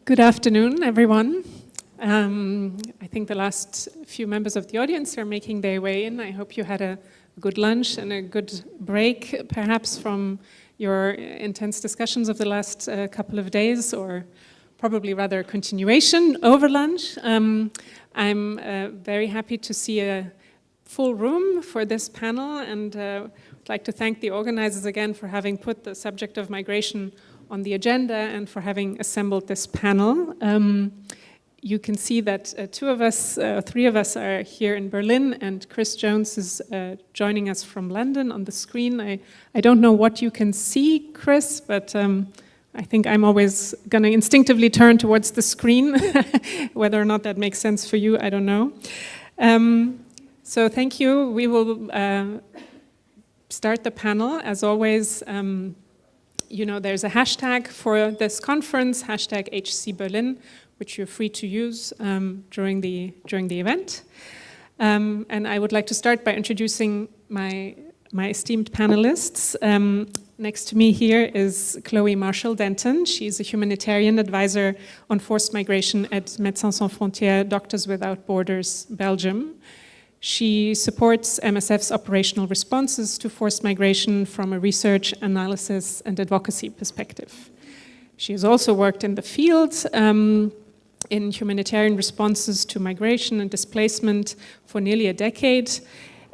Good afternoon, everyone. I think the last few members of the audience are making their way in. I hope you had a good lunch and a good break, perhaps from your intense discussions of the last couple of days, or probably rather a continuation over lunch. I'm very happy to see a full room for this panel, and I'd like to thank the organizers again for having put the subject of migration on the agenda and for having assembled this panel. You can see that three of us are here in Berlin, and Chris Jones is joining us from London on the screen. I don't know what you can see, Chris, but I think I'm always going to instinctively turn towards the screen. Whether or not that makes sense for you, I don't know. So thank you. We will start the panel. As always, you know, there's a hashtag for this conference, hashtag HCBerlin, which you're free to use during the event. And I would like to start by introducing my esteemed panelists. Next to me here is Chloe Marshall-Denton. She's a humanitarian advisor on forced migration at Médecins Sans Frontières, Doctors Without Borders, Belgium. She supports MSF's operational responses to forced migration from a research, analysis, and advocacy perspective. She has also worked in the field in humanitarian responses to migration and displacement for nearly a decade,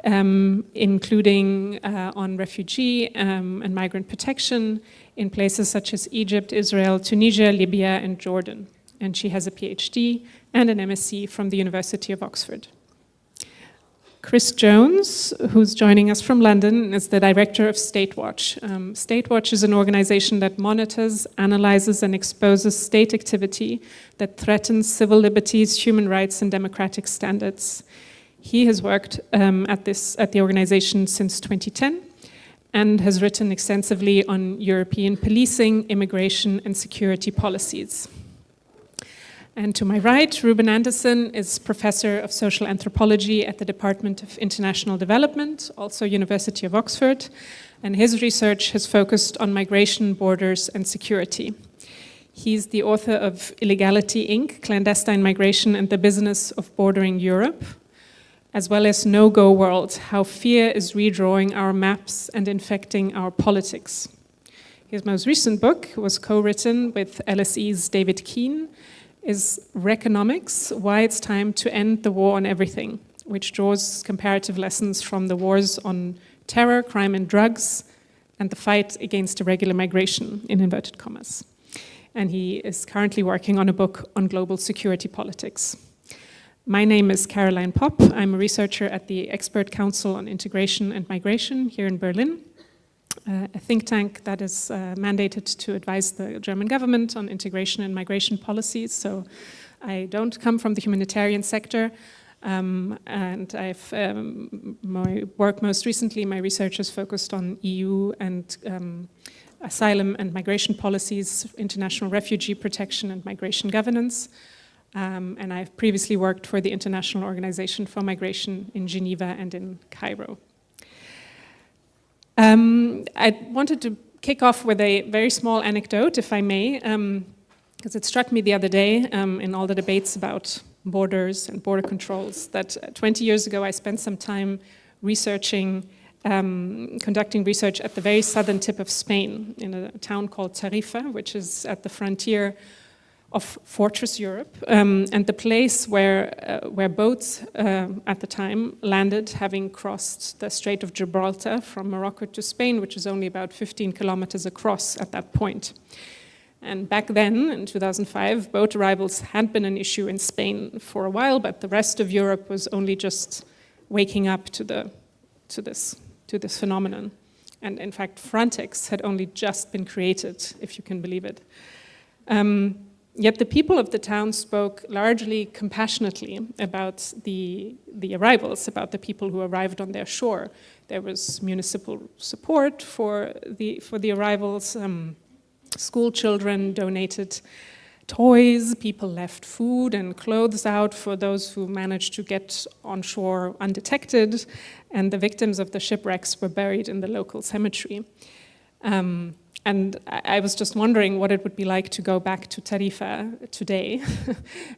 including on refugee and migrant protection in places such as Egypt, Israel, Tunisia, Libya, and Jordan. And she has a PhD and an MSc from the University of Oxford. Chris Jones, who's joining us from London, is the director of Statewatch. Statewatch is an organization that monitors, analyzes, and exposes state activity that threatens civil liberties, human rights, and democratic standards. He has worked at the organization since 2010 and has written extensively on European policing, immigration, and security policies. And to my right, Ruben Andersson is professor of social anthropology at the Department of International Development, also University of Oxford, and his research has focused on migration, borders, and security. He's the author of Illegality, Inc., Clandestine Migration and the Business of Bordering Europe, as well as No-Go World, How Fear is Redrawing Our Maps and Infecting Our Politics. His most recent book was co-written with LSE's David Keane, is Reconomics, Why It's Time to End the War on Everything, which draws comparative lessons from the wars on terror, crime and drugs, and the fight against irregular migration, in inverted commas. And he is currently working on a book on global security politics. My name is Karoline Popp. I'm a researcher at the Expert Council on Integration and Migration here in Berlin, a think tank that is mandated to advise the German government on integration and migration policies. So I don't come from the humanitarian sector, and I've my work most recently, my research is focused on EU and asylum and migration policies, international refugee protection and migration governance. And I've previously worked for the International Organization for Migration in Geneva and in Cairo. I wanted to kick off with a very small anecdote, if I may, because it struck me the other day in all the debates about borders and border controls that 20 years ago I spent some time researching, conducting research at the very southern tip of Spain in a town called Tarifa, which is at the frontier of Fortress Europe, and the place where boats at the time landed, having crossed the Strait of Gibraltar from Morocco to Spain, which is only about 15 kilometers across at that point. And back then, in 2005, boat arrivals had been an issue in Spain for a while, but the rest of Europe was only just waking up to this phenomenon. And in fact, Frontex had only just been created, if you can believe it. Yet the people of the town spoke largely compassionately about the arrivals, about the people who arrived on their shore. There was municipal support for the arrivals. School children donated toys. People left food and clothes out for those who managed to get on shore undetected. And the victims of the shipwrecks were buried in the local cemetery. And I was just wondering what it would be like to go back to Tarifa today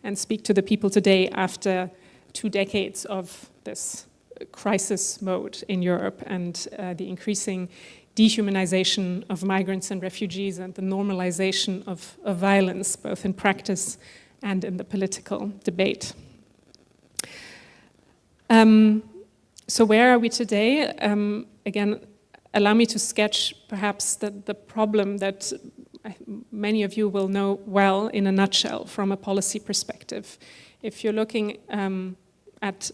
and speak to the people today after 2 decades of this crisis mode in Europe and the increasing dehumanization of migrants and refugees and the normalization of violence, both in practice and in the political debate. So where are we today? Again, allow me to sketch perhaps the problem that many of you will know well in a nutshell from a policy perspective. If you're looking at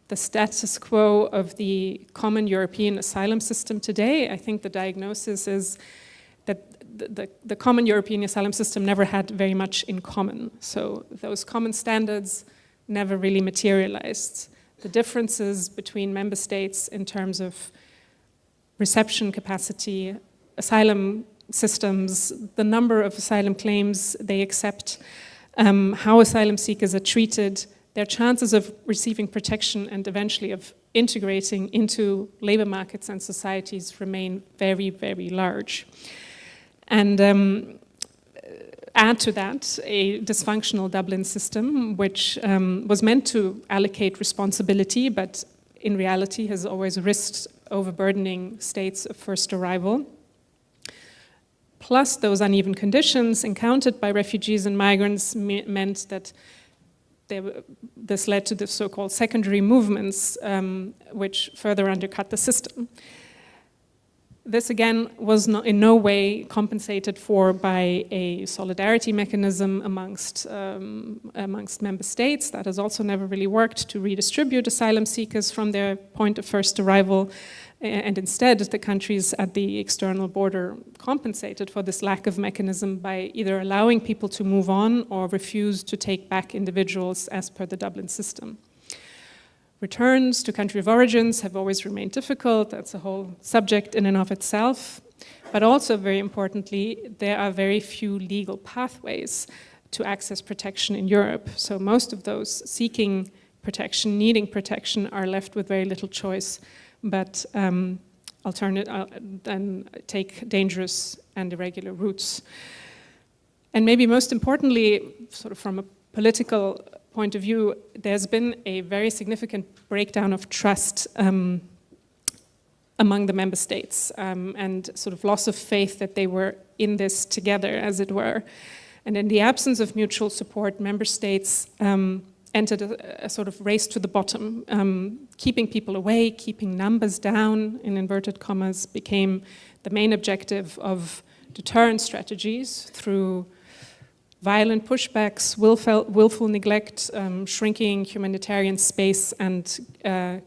the status quo of the common European asylum system today, I think the diagnosis is that the common European asylum system never had very much in common. So those common standards never really materialized. The differences between member states in terms of reception capacity, asylum systems, the number of asylum claims they accept, how asylum seekers are treated, their chances of receiving protection and eventually of integrating into labor markets and societies remain very, very large. And add to that a dysfunctional Dublin system, which was meant to allocate responsibility, but in reality has always risked overburdening states of first arrival. Plus, those uneven conditions encountered by refugees and migrants meant that this led to the so-called secondary movements, which further undercut the system. This, again, was in no way compensated for by a solidarity mechanism amongst member states. That has also never really worked to redistribute asylum seekers from their point of first arrival. And instead, the countries at the external border compensated for this lack of mechanism by either allowing people to move on or refuse to take back individuals as per the Dublin system. Returns to country of origins have always remained difficult. That's a whole subject in and of itself. But also, very importantly, there are very few legal pathways to access protection in Europe. So most of those seeking protection, needing protection, are left with very little choice but then take dangerous and irregular routes. And maybe most importantly, sort of from a political point of view, there's been a very significant breakdown of trust among the member states and sort of loss of faith that they were in this together, as it were. And in the absence of mutual support, member states entered a sort of race to the bottom. Keeping people away, keeping numbers down, in inverted commas, became the main objective of deterrent strategies through violent pushbacks, willful neglect, shrinking humanitarian space, and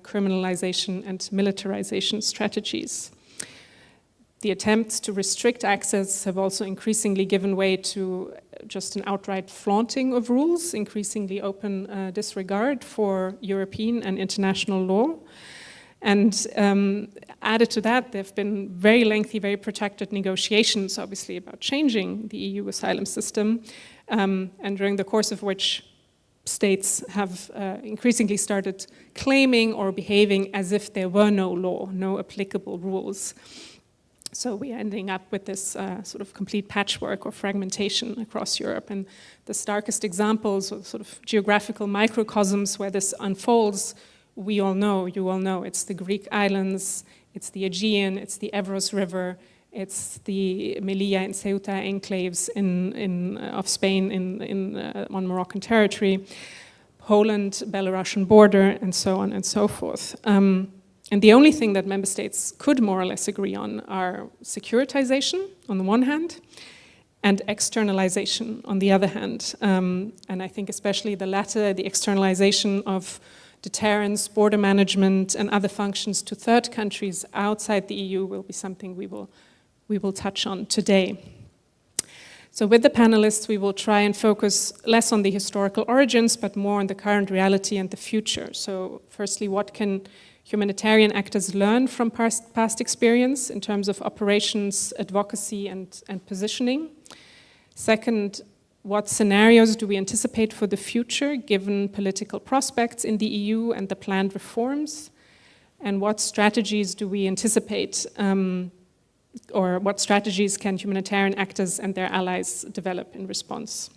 criminalization and militarization strategies. The attempts to restrict access have also increasingly given way to just an outright flaunting of rules, increasingly open disregard for European and international law. And added to that, there have been very lengthy, very protracted negotiations, obviously, about changing the EU asylum system, and during the course of which states have increasingly started claiming or behaving as if there were no law, no applicable rules. So we're ending up with this sort of complete patchwork or fragmentation across Europe. And the starkest examples of sort of geographical microcosms where this unfolds, we all know, you all know, it's the Greek islands, it's the Aegean, it's the Evros River, it's the Melilla and Ceuta enclaves of Spain on Moroccan territory, Poland, Belarusian border, and so on and so forth. And the only thing that member states could more or less agree on are securitization on the one hand and externalization on the other hand. And I think especially the latter, the externalization of deterrence, border management, and other functions to third countries outside the EU will be something we will touch on today. So with the panelists, we will try and focus less on the historical origins, but more on the current reality and the future. So firstly, what can humanitarian actors learn from past experience in terms of operations, advocacy, and positioning? Second, what scenarios do we anticipate for the future, given political prospects in the EU and the planned reforms? And what strategies do we anticipate or what strategies can humanitarian actors and their allies develop in response?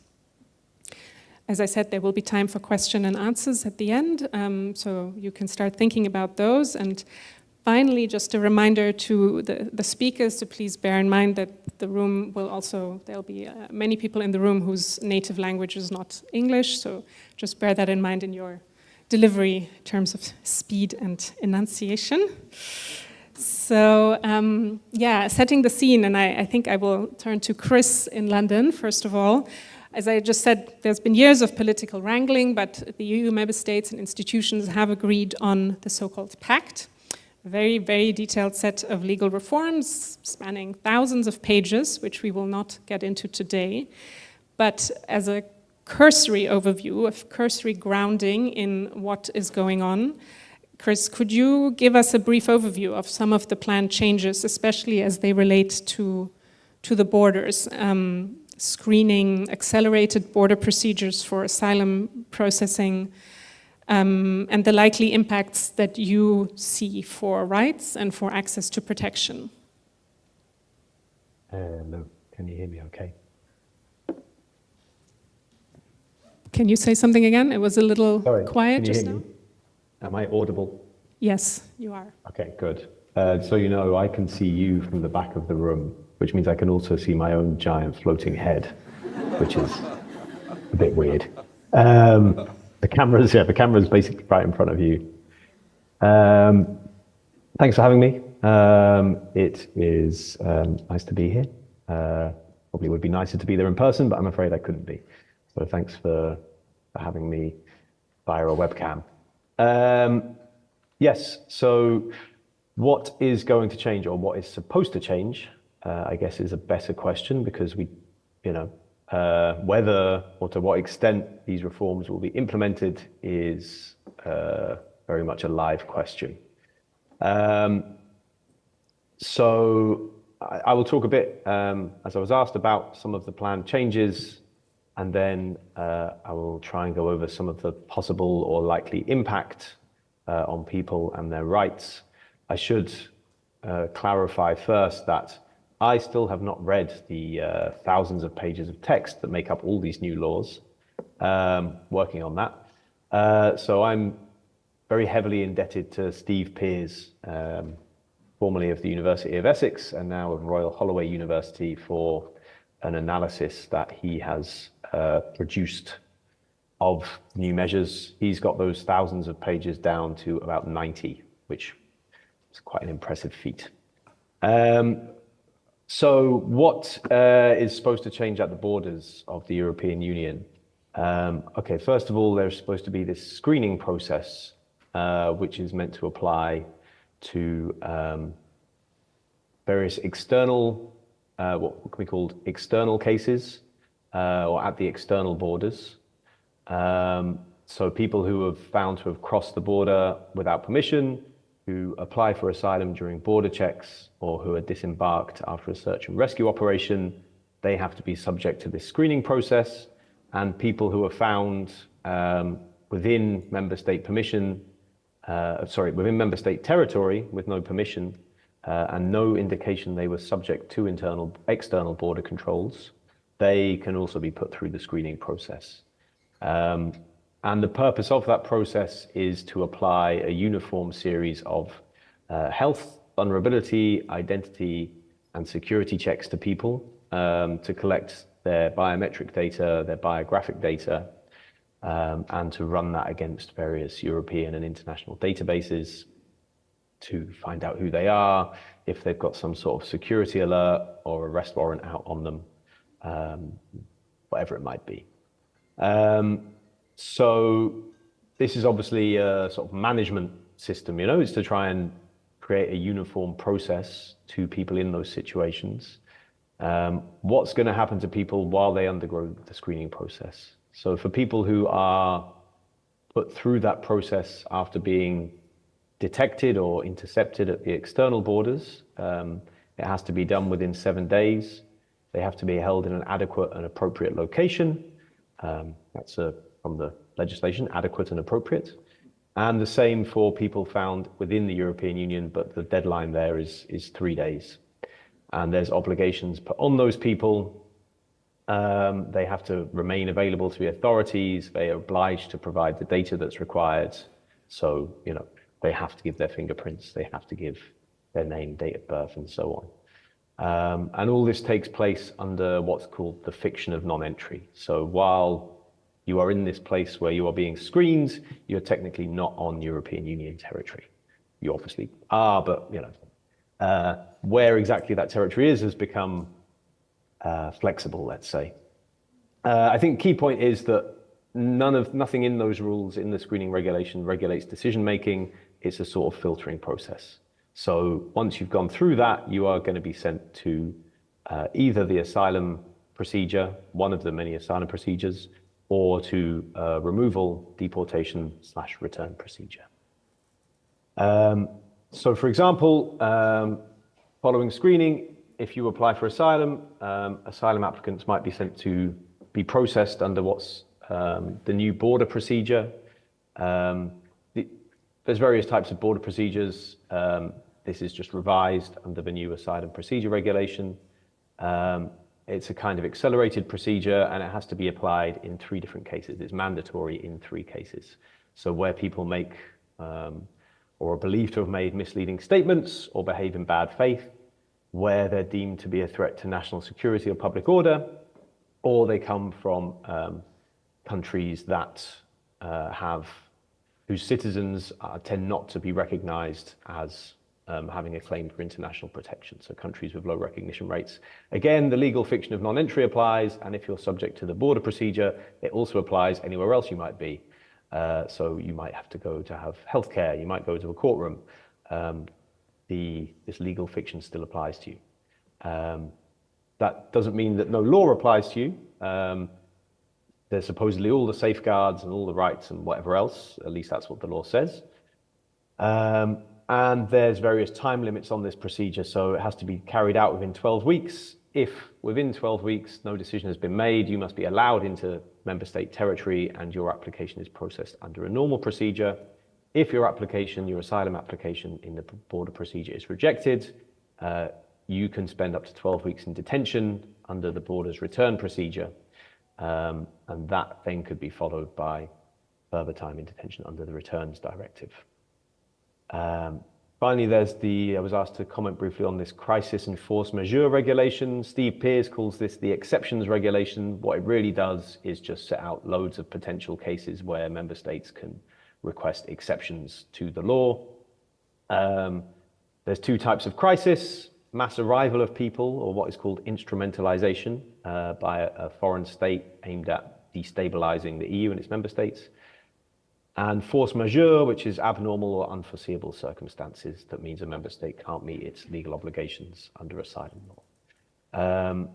As I said, there will be time for question and answers at the end, so you can start thinking about those. And finally, just a reminder to the speakers to please bear in mind that the room will also, there'll be many people in the room whose native language is not English, so just bear that in mind in your delivery in terms of speed and enunciation. So, yeah, setting the scene, and I think I will turn to Chris in London, first of all. As I just said, there's been years of political wrangling, but the EU member states and institutions have agreed on the so-called pact, a very, very detailed set of legal reforms spanning thousands of pages, which we will not get into today. But as a cursory overview, a cursory grounding in what is going on, Chris, could you give us a brief overview of some of the planned changes, especially as they relate to the borders? Screening, accelerated border procedures for asylum processing, and the likely impacts that you see for rights and for access to protection. Hello, can you hear me okay? Can you say something again? It was a little quiet just now. Me? Am I audible? Yes, you are. Okay, good. So you know, I can see you from the back of the room, which means I can also see my own giant floating head, which is a bit weird. The camera's basically right in front of you. Thanks for having me. It is nice to be here. Probably would be nicer to be there in person, but I'm afraid I couldn't be. So thanks for having me via a webcam. Yes, so what is going to change, or what is supposed to change, I guess is a better question, because we, whether or to what extent these reforms will be implemented is very much a live question. So I will talk a bit, as I was asked, about some of the planned changes, and then I will try and go over some of the possible or likely impact on people and their rights. I should clarify first that I still have not read the thousands of pages of text that make up all these new laws, working on that. So I'm very heavily indebted to Steve Pears, formerly of the University of Essex and now of Royal Holloway University, for an analysis that he has produced of new measures. He's got those thousands of pages down to about 90, which is quite an impressive feat. So what is supposed to change at the borders of the European Union? Okay, first of all, there's supposed to be this screening process, which is meant to apply to various external, what can be called external cases, or at the external borders. So people who have found to have crossed the border without permission, who apply for asylum during border checks, or who are disembarked after a search and rescue operation, they have to be subject to this screening process. And people who are found within member state permission, within member state territory with no permission and no indication they were subject to external border controls, they can also be put through the screening process. And the purpose of that process is to apply a uniform series of health, vulnerability, identity, and security checks to people to collect their biometric data, their biographic data, and to run that against various European and international databases to find out who they are, if they've got some sort of security alert or arrest warrant out on them, whatever it might be. So this is obviously a sort of management system, it's to try and create a uniform process to people in those situations. What's going to happen to people while they undergo the screening process? So for people who are put through that process after being detected or intercepted at the external borders, it has to be done within 7 days. They have to be held in an adequate and appropriate location. That's from the legislation, adequate and appropriate. And the same for people found within the European Union, but the deadline there is 3 days. and there's obligations put on those people. They have to remain available to the authorities. They are obliged to provide the data that's required. So, they have to give their fingerprints, they have to give their name, date of birth, and so on. And all this takes place under what's called the fiction of non-entry. So while you are in this place where you are being screened, you're technically not on European Union territory. You obviously are, but where exactly that territory is has become flexible, let's say. I think key point is that nothing in those rules in the screening regulation regulates decision making. It's a sort of filtering process. So once you've gone through that, you are going to be sent to either the asylum procedure, one of the many asylum procedures, or to removal, deportation / return procedure. So for example, following screening, if you apply for asylum, asylum applicants might be sent to be processed under what's the new border procedure. There's various types of border procedures. This is just revised under the new asylum procedure regulation. It's a kind of accelerated procedure, and it has to be applied in 3 different cases. It's mandatory in 3 cases. So where people make or are believed to have made misleading statements or behave in bad faith, where they're deemed to be a threat to national security or public order, or they come from countries that whose citizens tend not to be recognized as having a claim for international protection, so countries with low recognition rates. Again, the legal fiction of non-entry applies, and if you're subject to the border procedure, it also applies anywhere else you might be. So you might have to go to have healthcare, you might go to a courtroom. This legal fiction still applies to you. That doesn't mean that no law applies to you. There's supposedly all the safeguards and all the rights and whatever else, at least that's what the law says. And there's various time limits on this procedure, so it has to be carried out within 12 weeks. If within 12 weeks no decision has been made, you must be allowed into member state territory and your application is processed under a normal procedure. If your asylum application in the border procedure is rejected, you can spend up to 12 weeks in detention under the border's return procedure. And that then could be followed by further time in detention under the returns directive. Finally, I was asked to comment briefly on this crisis and force majeure regulation. Steve Pearce calls this the exceptions regulation. What it really does is just set out loads of potential cases where member states can request exceptions to the law. There's 2 types of crisis: mass arrival of people, or what is called instrumentalization by a foreign state aimed at destabilizing the EU and its member states, and force majeure, which is abnormal or unforeseeable circumstances that means a member state can't meet its legal obligations under asylum law.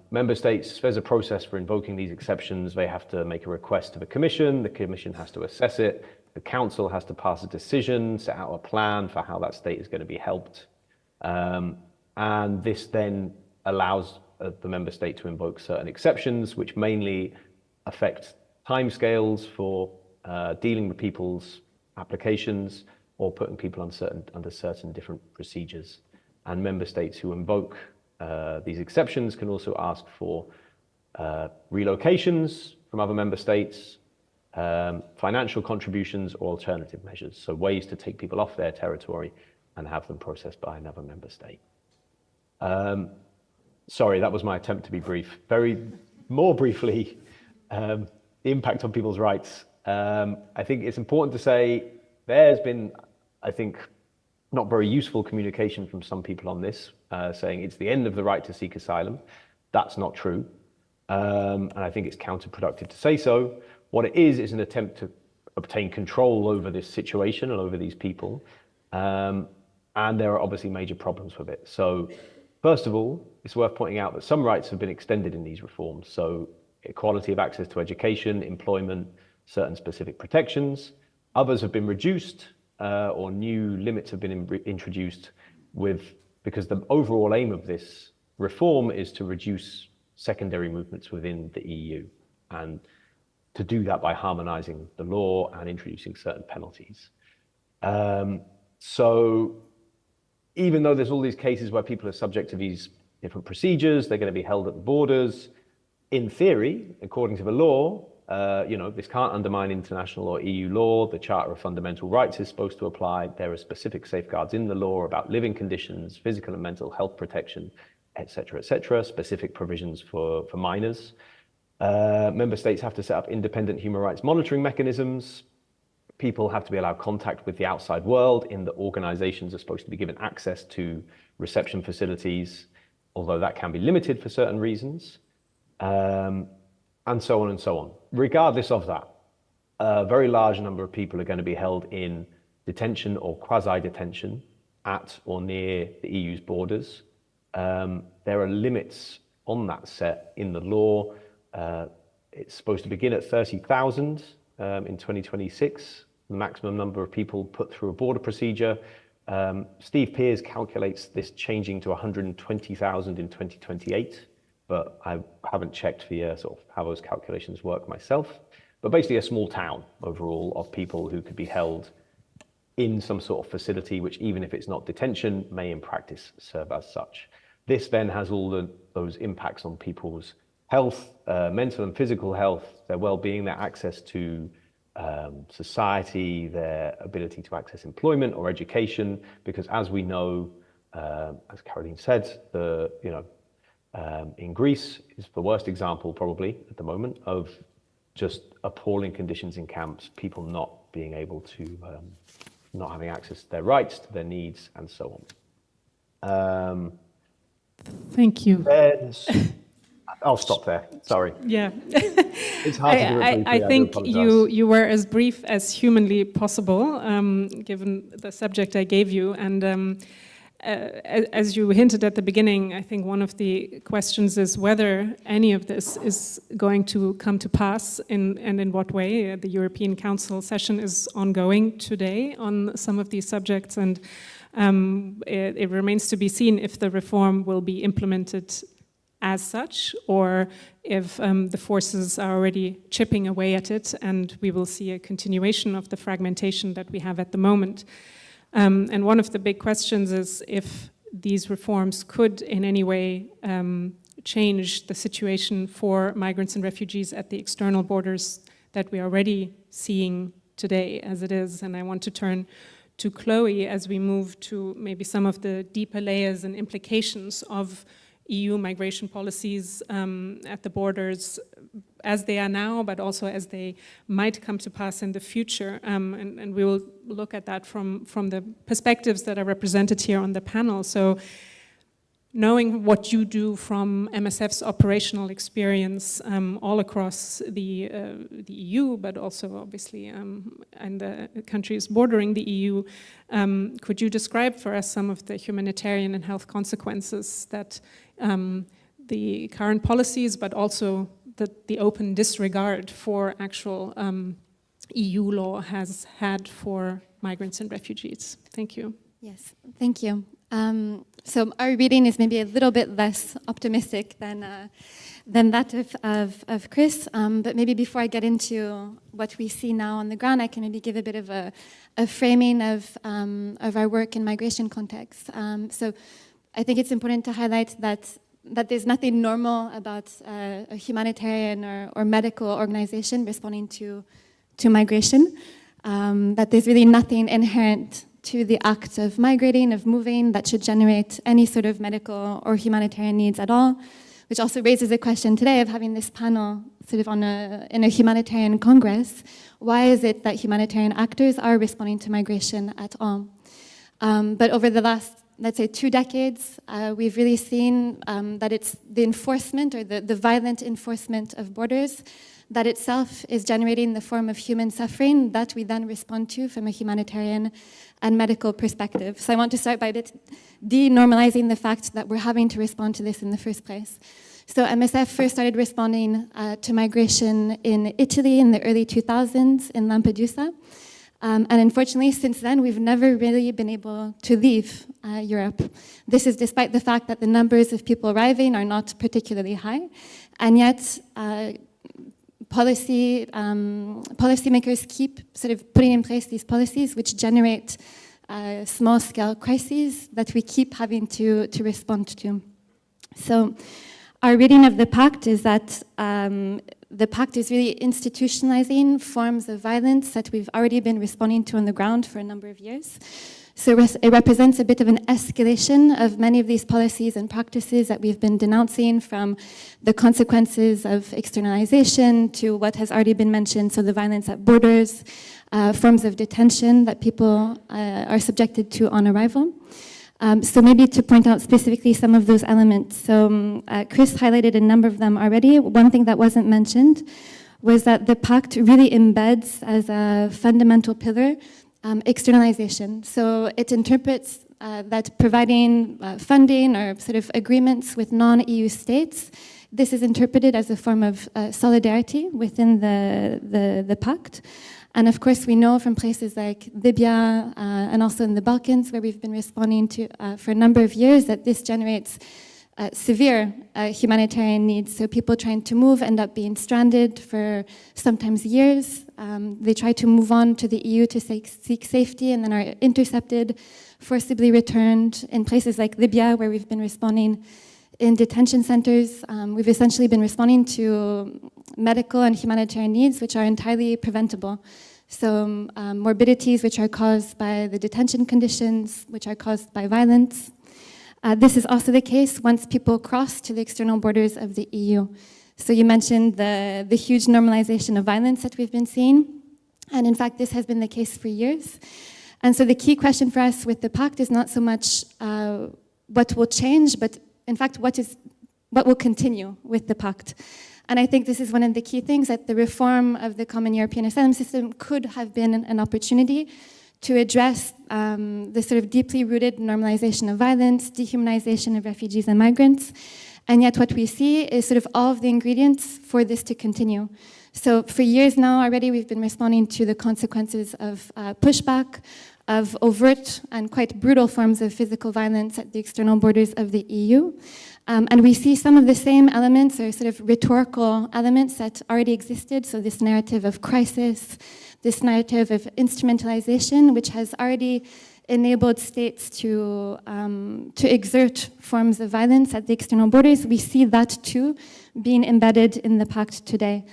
Member states, there's a process for invoking these exceptions. They have to make a request to the Commission has to assess it, the Council has to pass a decision, set out a plan for how that state is going to be helped. And this then allows the member state to invoke certain exceptions, which mainly affect timescales for dealing with people's applications or putting people under certain different procedures. And member states who invoke these exceptions can also ask for relocations from other member states, financial contributions, or alternative measures. So ways to take people off their territory and have them processed by another member state. Sorry, that was my attempt to be brief. More briefly, the impact on people's rights. I think it's important to say there's been, I think, not very useful communication from some people on this, saying it's the end of the right to seek asylum. That's not true. And I think it's counterproductive to say so. What it is an attempt to obtain control over this situation and over these people. And there are obviously major problems with it. So first of all, it's worth pointing out that some rights have been extended in these reforms. So equality of access to education, employment, certain specific protections. Others have been reduced or new limits have been introduced because the overall aim of this reform is to reduce secondary movements within the EU, and to do that by harmonizing the law and introducing certain penalties. So even though there's all these cases where people are subject to these different procedures. They're going to be held at the borders. In theory, according to the law, this can't undermine international or EU law. The Charter of Fundamental Rights is supposed to apply. There are specific safeguards in the law about living conditions, physical and mental health protection, et cetera, specific provisions for minors. Member states have to set up independent human rights monitoring mechanisms. People have to be allowed contact with the outside world, in that organizations are supposed to be given access to reception facilities, although that can be limited for certain reasons, and so on and so on. Regardless of that, a very large number of people are going to be held in detention or quasi-detention at or near the EU's borders. There are limits on that set in the law. It's supposed to begin at 30,000 in 2026, the maximum number of people put through a border procedure. Steve Pears calculates this changing to 120,000 in 2028, but I haven't checked the sort of how those calculations work myself. But basically a small town overall of people who could be held in some sort of facility, which, even if it's not detention, may in practice serve as such. This then has all those impacts on people's health, mental and physical health, their well-being, their access to society, their ability to access employment or education, because as we know, as Karoline said, in Greece is the worst example probably at the moment of just appalling conditions in camps, people not being able to, not having access to their rights, to their needs, and so on. Thank you. I'll stop there. Sorry. Yeah. It's hard to do it briefly. I think you were as brief as humanly possible, given the subject I gave you. And as you hinted at the beginning, I think one of the questions is whether any of this is going to come to pass and in what way. The European Council session is ongoing today on some of these subjects, and it remains to be seen if the reform will be implemented as such, or if the forces are already chipping away at it and we will see a continuation of the fragmentation that we have at the moment. And one of the big questions is if these reforms could in any way change the situation for migrants and refugees at the external borders that we are already seeing today as it is. And I want to turn to Chloe as we move to maybe some of the deeper layers and implications of EU migration policies at the borders as they are now, but also as they might come to pass in the future. And we will look at that from the perspectives that are represented here on the panel. So knowing what you do from MSF's operational experience all across the EU, but also obviously in the countries bordering the EU, could you describe for us some of the humanitarian and health consequences that the current policies, but also the open disregard for actual EU law has had for migrants and refugees? Thank you. Yes, thank you. So our reading is maybe a little bit less optimistic than that of Chris, but maybe before I get into what we see now on the ground, I can maybe give a bit of a framing of our work in migration context. So I think it's important to highlight that there's nothing normal about a humanitarian or medical organization responding to migration, that there's really nothing inherent to the act of migrating, of moving, that should generate any sort of medical or humanitarian needs at all, which also raises the question today of having this panel sort of in a humanitarian congress. Why is it that humanitarian actors are responding to migration at all? But over the last, let's say, 2 decades, we've really seen that it's the enforcement or the violent enforcement of borders that itself is generating the form of human suffering that we then respond to from a humanitarian and medical perspective. So I want to start by denormalizing the fact that we're having to respond to this in the first place. So MSF first started responding to migration in Italy in the early 2000s in Lampedusa. And unfortunately, since then, we've never really been able to leave Europe. This is despite the fact that the numbers of people arriving are not particularly high, and yet policymakers keep sort of putting in place these policies which generate small-scale crises that we keep having to respond to. So our reading of the pact is that the pact is really institutionalizing forms of violence that we've already been responding to on the ground for a number of years. So it represents a bit of an escalation of many of these policies and practices that we've been denouncing, from the consequences of externalization to what has already been mentioned, so the violence at borders, forms of detention that people are subjected to on arrival. So maybe to point out specifically some of those elements. So Chris highlighted a number of them already. One thing that wasn't mentioned was that the pact really embeds as a fundamental pillar externalization. So it interprets that providing funding or sort of agreements with non-EU states, this is interpreted as a form of solidarity within the pact. And of course, we know from places like Libya and also in the Balkans, where we've been responding to for a number of years, that this generates severe humanitarian needs. So people trying to move end up being stranded for sometimes years. They try to move on to the EU to seek safety and then are intercepted, forcibly returned. In places like Libya, where we've been responding in detention centers, we've essentially been responding to medical and humanitarian needs which are entirely preventable. So morbidities which are caused by the detention conditions, which are caused by violence. This is also the case once people cross to the external borders of the EU. So you mentioned the huge normalization of violence that we've been seeing. And in fact, this has been the case for years. And so the key question for us with the pact is not so much what will change, but in fact, what will continue with the pact. And I think this is one of the key things, that the reform of the Common European Asylum System could have been an opportunity to address the sort of deeply rooted normalization of violence, dehumanization of refugees and migrants. And yet what we see is sort of all of the ingredients for this to continue. So for years now already, we've been responding to the consequences of pushback, of overt and quite brutal forms of physical violence at the external borders of the EU. And we see some of the same elements, or sort of rhetorical elements, that already existed. So this narrative of crisis, this narrative of instrumentalization, which has already enabled states to exert forms of violence at the external borders. We see that too being embedded in the pact today.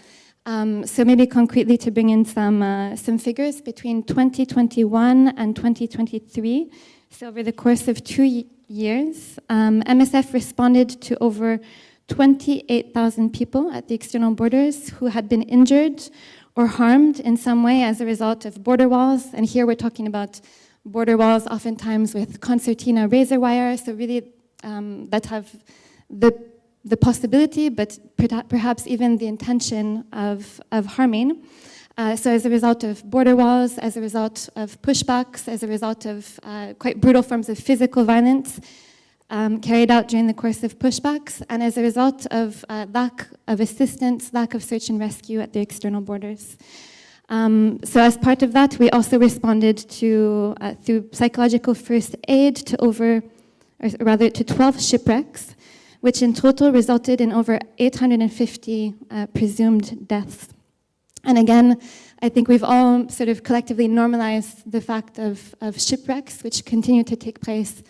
So maybe concretely to bring in some figures, between 2021 and 2023, so over the course of 2 years, MSF responded to over 28,000 people at the external borders who had been injured or harmed in some way as a result of border walls. And here we're talking about border walls oftentimes with concertina razor wire, so really that have the possibility, but perhaps even the intention of harming. So as a result of border walls, as a result of pushbacks, as a result of quite brutal forms of physical violence carried out during the course of pushbacks, and as a result of lack of assistance, lack of search and rescue at the external borders. So as part of that, we also responded to, through psychological first aid, to 12 shipwrecks, which in total resulted in over 850 presumed deaths. And again, I think we've all sort of collectively normalized the fact of shipwrecks, which continue to take place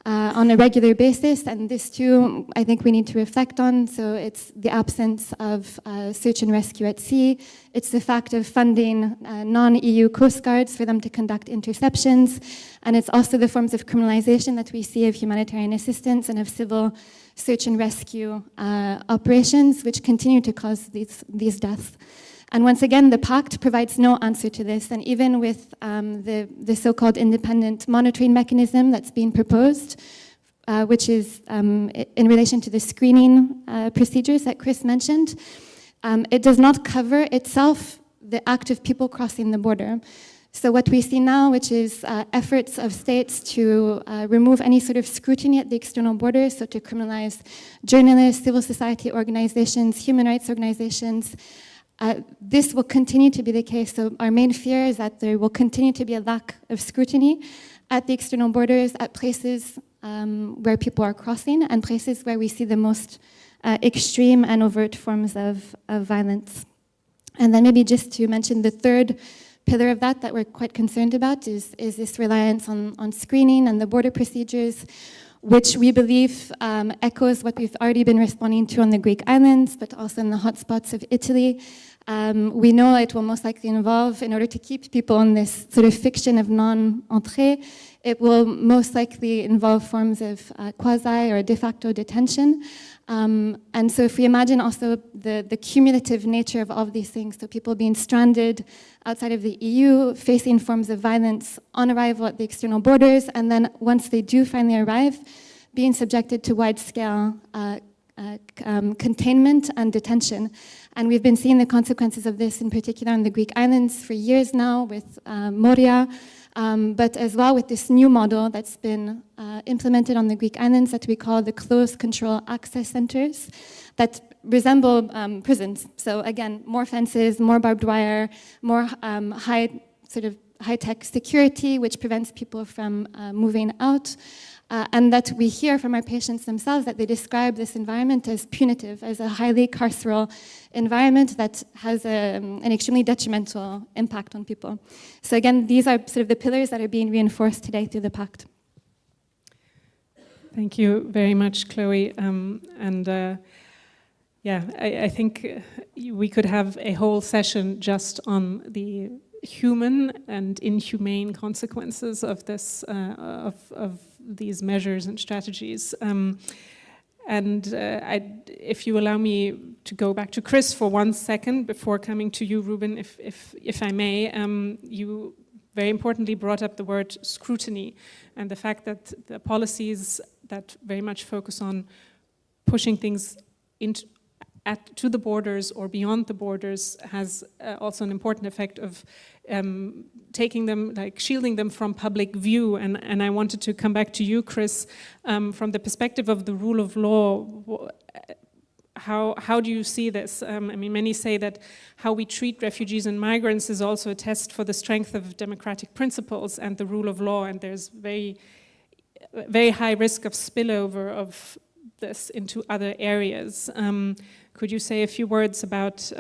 on a regular basis, and this too, I think we need to reflect on. So it's the absence of search and rescue at sea. It's the fact of funding non-EU coast guards for them to conduct interceptions, and it's also the forms of criminalization that we see of humanitarian assistance and of civil search and rescue operations, which continue to cause these deaths. And once again, the pact provides no answer to this. And even with the so-called independent monitoring mechanism that's being proposed, which is in relation to the screening procedures that Chris mentioned, it does not cover itself the act of people crossing the border. So what we see now, which is efforts of states to remove any sort of scrutiny at the external borders, so to criminalize journalists, civil society organizations, human rights organizations, this will continue to be the case. So our main fear is that there will continue to be a lack of scrutiny at the external borders, at places where people are crossing, and places where we see the most extreme and overt forms of violence. And then maybe just to mention the third pillar of that we're quite concerned about is this reliance on screening and the border procedures. which we believe echoes what we've already been responding to on the Greek islands, but also in the hotspots of Italy. We know it will most likely involve, in order to keep people in this sort of fiction of non-entrée, it will most likely involve forms of quasi or de facto detention. And so if we imagine also the cumulative nature of all of these things, so people being stranded outside of the EU, facing forms of violence on arrival at the external borders, and then once they do finally arrive, being subjected to wide-scale containment and detention. And we've been seeing the consequences of this in particular on the Greek islands for years now with Moria, but as well with this new model that's been implemented on the Greek islands that we call the closed control access centers that resemble prisons. So again, more fences, more barbed wire, more high-tech security, which prevents people from moving out. And that we hear from our patients themselves that they describe this environment as punitive, as a highly carceral environment that has an extremely detrimental impact on people. So again, these are sort of the pillars that are being reinforced today through the pact. Thank you very much, Chloe. I think we could have a whole session just on the human and inhumane consequences of this, of these measures and strategies. If you allow me to go back to Chris for 1 second before coming to you, Ruben, if I may, you very importantly brought up the word scrutiny and the fact that the policies that very much focus on pushing things to the borders or beyond the borders has also an important effect of taking them, like shielding them from public view. And I wanted to come back to you, Chris, from the perspective of the rule of law. How do you see this? I mean, many say that how we treat refugees and migrants is also a test for the strength of democratic principles and the rule of law, and there's very, very high risk of spillover of this into other areas. Could you say a few words about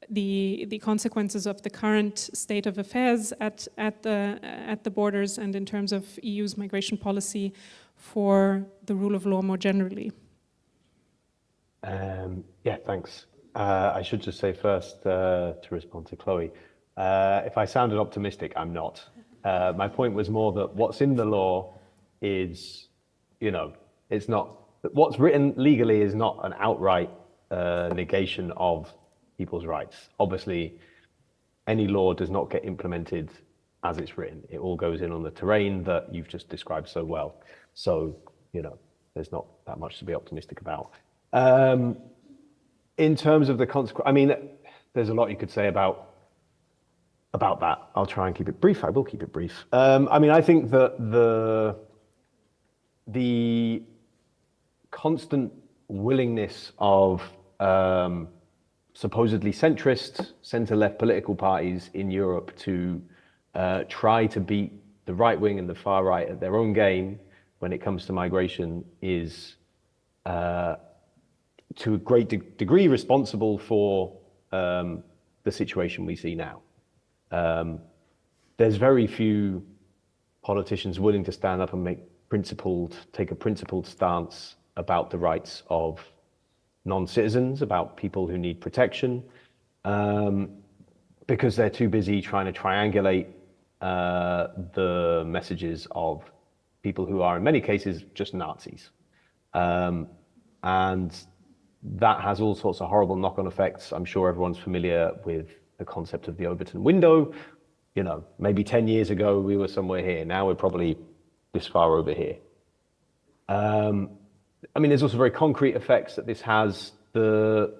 the consequences of the current state of affairs at the borders and in terms of EU's migration policy for the rule of law more generally? Yeah, thanks. I should just say first to respond to Chloe, if I sounded optimistic, I'm not. My point was more that what's in the law is, it's not, what's written legally is not an outright negation of people's rights. Obviously, any law does not get implemented as it's written. It all goes in on the terrain that you've just described so well. So, there's not that much to be optimistic about. In terms of the consequence, I mean, there's a lot you could say about that. I'll try and keep it brief. I will keep it brief. I mean, I think that the constant willingness of supposedly centrist, center-left political parties in Europe to try to beat the right wing and the far right at their own game when it comes to migration is to a great degree responsible for the situation we see now. There's very few politicians willing to stand up and take a principled stance about the rights of non-citizens, about people who need protection, because they're too busy trying to triangulate the messages of people who are in many cases just Nazis. And that has all sorts of horrible knock-on effects. I'm sure everyone's familiar with the concept of the Overton window. Maybe 10 years ago we were somewhere here. Now we're probably this far over here. I mean, there's also very concrete effects that this has. The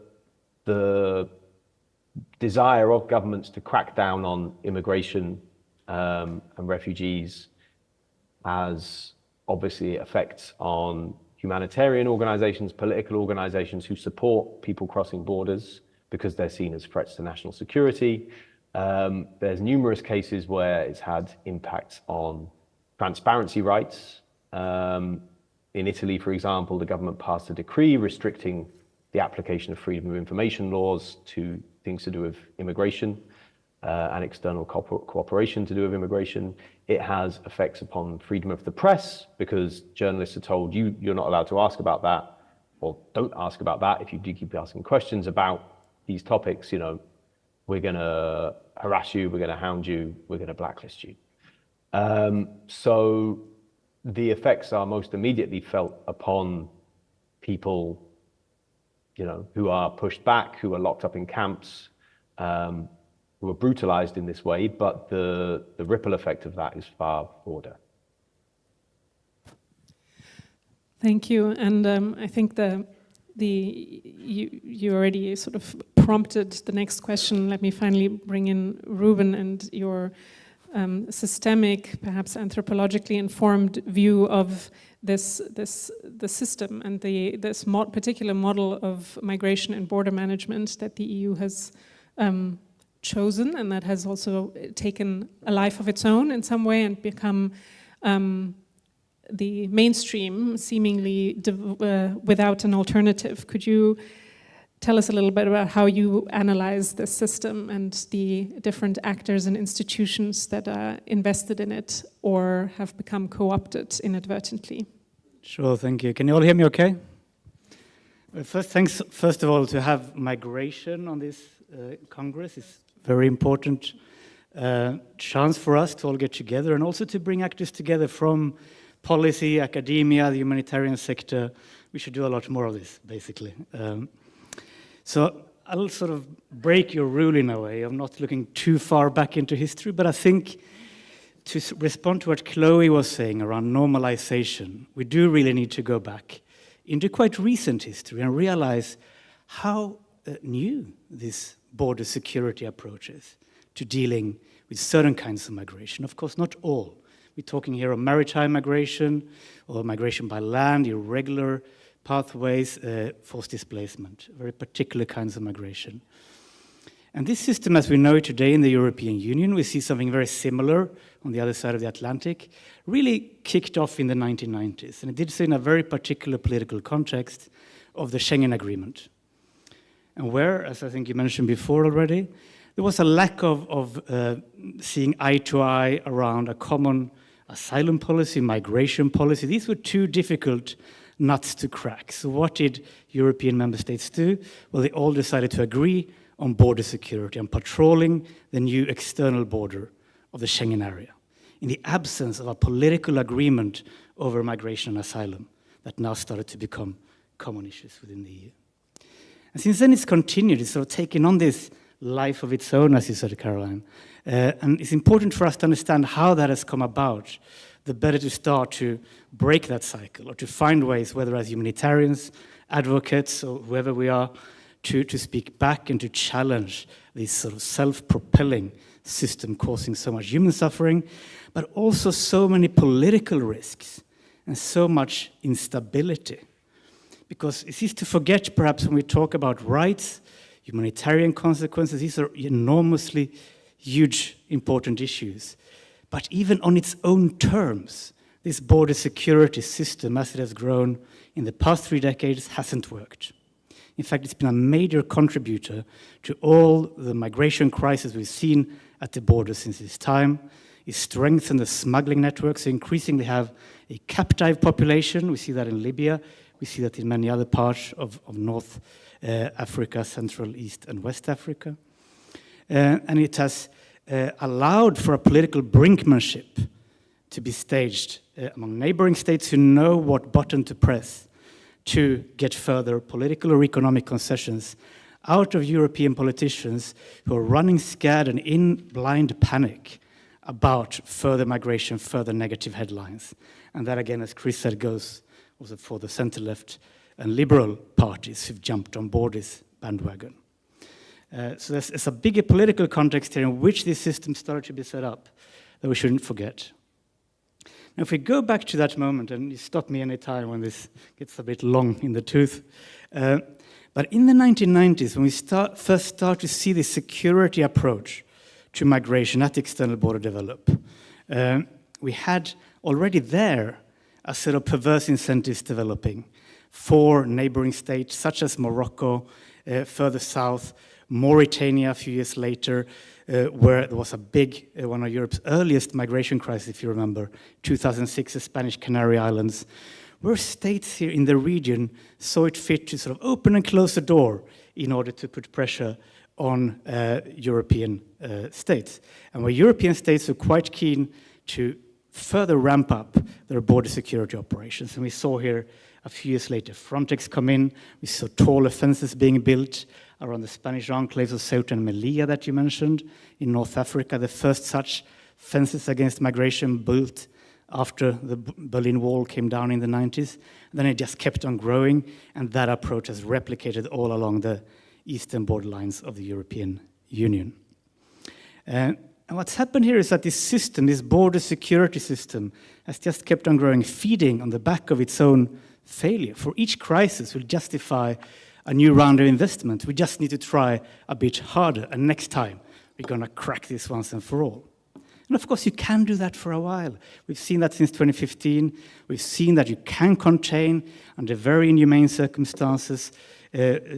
desire of governments to crack down on immigration and refugees has obviously effects on humanitarian organizations, political organizations who support people crossing borders because they're seen as threats to national security. There's numerous cases where it's had impacts on transparency rights. In Italy, for example, the government passed a decree restricting the application of freedom of information laws to things to do with immigration. and external cooperation to do with immigration. It has effects upon freedom of the press, because journalists are told you're not allowed to ask about that, or don't ask about that. If you do keep asking questions about these topics, we're going to harass you, we're going to hound you, we're going to blacklist you. So the effects are most immediately felt upon people, who are pushed back, who are locked up in camps, who are brutalized in this way, but the ripple effect of that is far broader. Thank you. And I think you already sort of prompted the next question. Let me finally bring in Ruben and your systemic, perhaps anthropologically informed view of the system and this particular model of migration and border management that the EU has chosen, and that has also taken a life of its own in some way and become the mainstream, seemingly without an alternative. Could you tell us a little bit about how you analyze this system and the different actors and institutions that are invested in it or have become co-opted inadvertently? Sure, thank you. Can you all hear me okay? Well, thanks, first of all, to have migration on this Congress. It's a very important chance for us to all get together, and also to bring actors together from policy, academia, the humanitarian sector. We should do a lot more of this, basically. So I'll sort of break your rule in a way. I'm not looking too far back into history, but I think to respond to what Chloe was saying around normalization, we do really need to go back into quite recent history and realize how new this border security approach is to dealing with certain kinds of migration. Of course, not all. We're talking here of maritime migration or migration by land, irregular pathways, forced displacement, very particular kinds of migration. And this system, as we know it today in the European Union, we see something very similar on the other side of the Atlantic, really kicked off in the 1990s. And it did so in a very particular political context of the Schengen Agreement. And where, as I think you mentioned before already, there was a lack of seeing eye to eye around a common asylum policy, migration policy. These were two difficult nuts to crack. So what did European member states do? Well, they all decided to agree on border security and patrolling the new external border of the Schengen area, in the absence of a political agreement over migration and asylum that now started to become common issues within the EU. And since then it's continued, it's sort of taken on this life of its own, as you said, Karoline. And it's important for us to understand how that has come about, the better to start to break that cycle or to find ways, whether as humanitarians, advocates, or whoever we are, to speak back and to challenge this sort of self-propelling system causing so much human suffering, but also so many political risks and so much instability. Because it's easy to forget, perhaps, when we talk about rights, humanitarian consequences, these are enormously huge, important issues. But even on its own terms, this border security system, as it has grown in the past 3 decades, hasn't worked. In fact, it's been a major contributor to all the migration crises we've seen at the border since this time. It strengthened the smuggling networks. We increasingly have a captive population. We see that in Libya. We see that in many other parts of North Africa, Central, East, and West Africa. And it has allowed for a political brinkmanship to be staged among neighboring states who know what button to press to get further political or economic concessions out of European politicians who are running scared and in blind panic about further migration, further negative headlines. And that, again, as Chris said, goes also for the center-left and liberal parties who've jumped on board this bandwagon. So there's a bigger political context here in which this system started to be set up that we shouldn't forget. Now, if we go back to that moment, and you stop me any time when this gets a bit long in the tooth, but in the 1990s, when we first start to see the security approach to migration at the external border develop, we had already there a set of perverse incentives developing for neighboring states such as Morocco, further south, Mauritania a few years later, where there was a big, one of Europe's earliest migration crises, if you remember, 2006, the Spanish Canary Islands, where states here in the region saw it fit to sort of open and close the door in order to put pressure on European states. And where European states were quite keen to further ramp up their border security operations. And we saw here a few years later Frontex come in, we saw taller fences being built around the Spanish enclaves of Ceuta and Melilla that you mentioned in North Africa, the first such fences against migration built after the Berlin Wall came down in the 90s. Then it just kept on growing, and that approach has replicated all along the eastern borderlines of the European Union. And what's happened here is that this system, this border security system, has just kept on growing, feeding on the back of its own failure. For each crisis will justify a new round of investment. We just need to try a bit harder, and next time we're going to crack this once and for all. And of course, you can do that for a while. We've seen that since 2015. We've seen that you can contain, under very inhumane circumstances,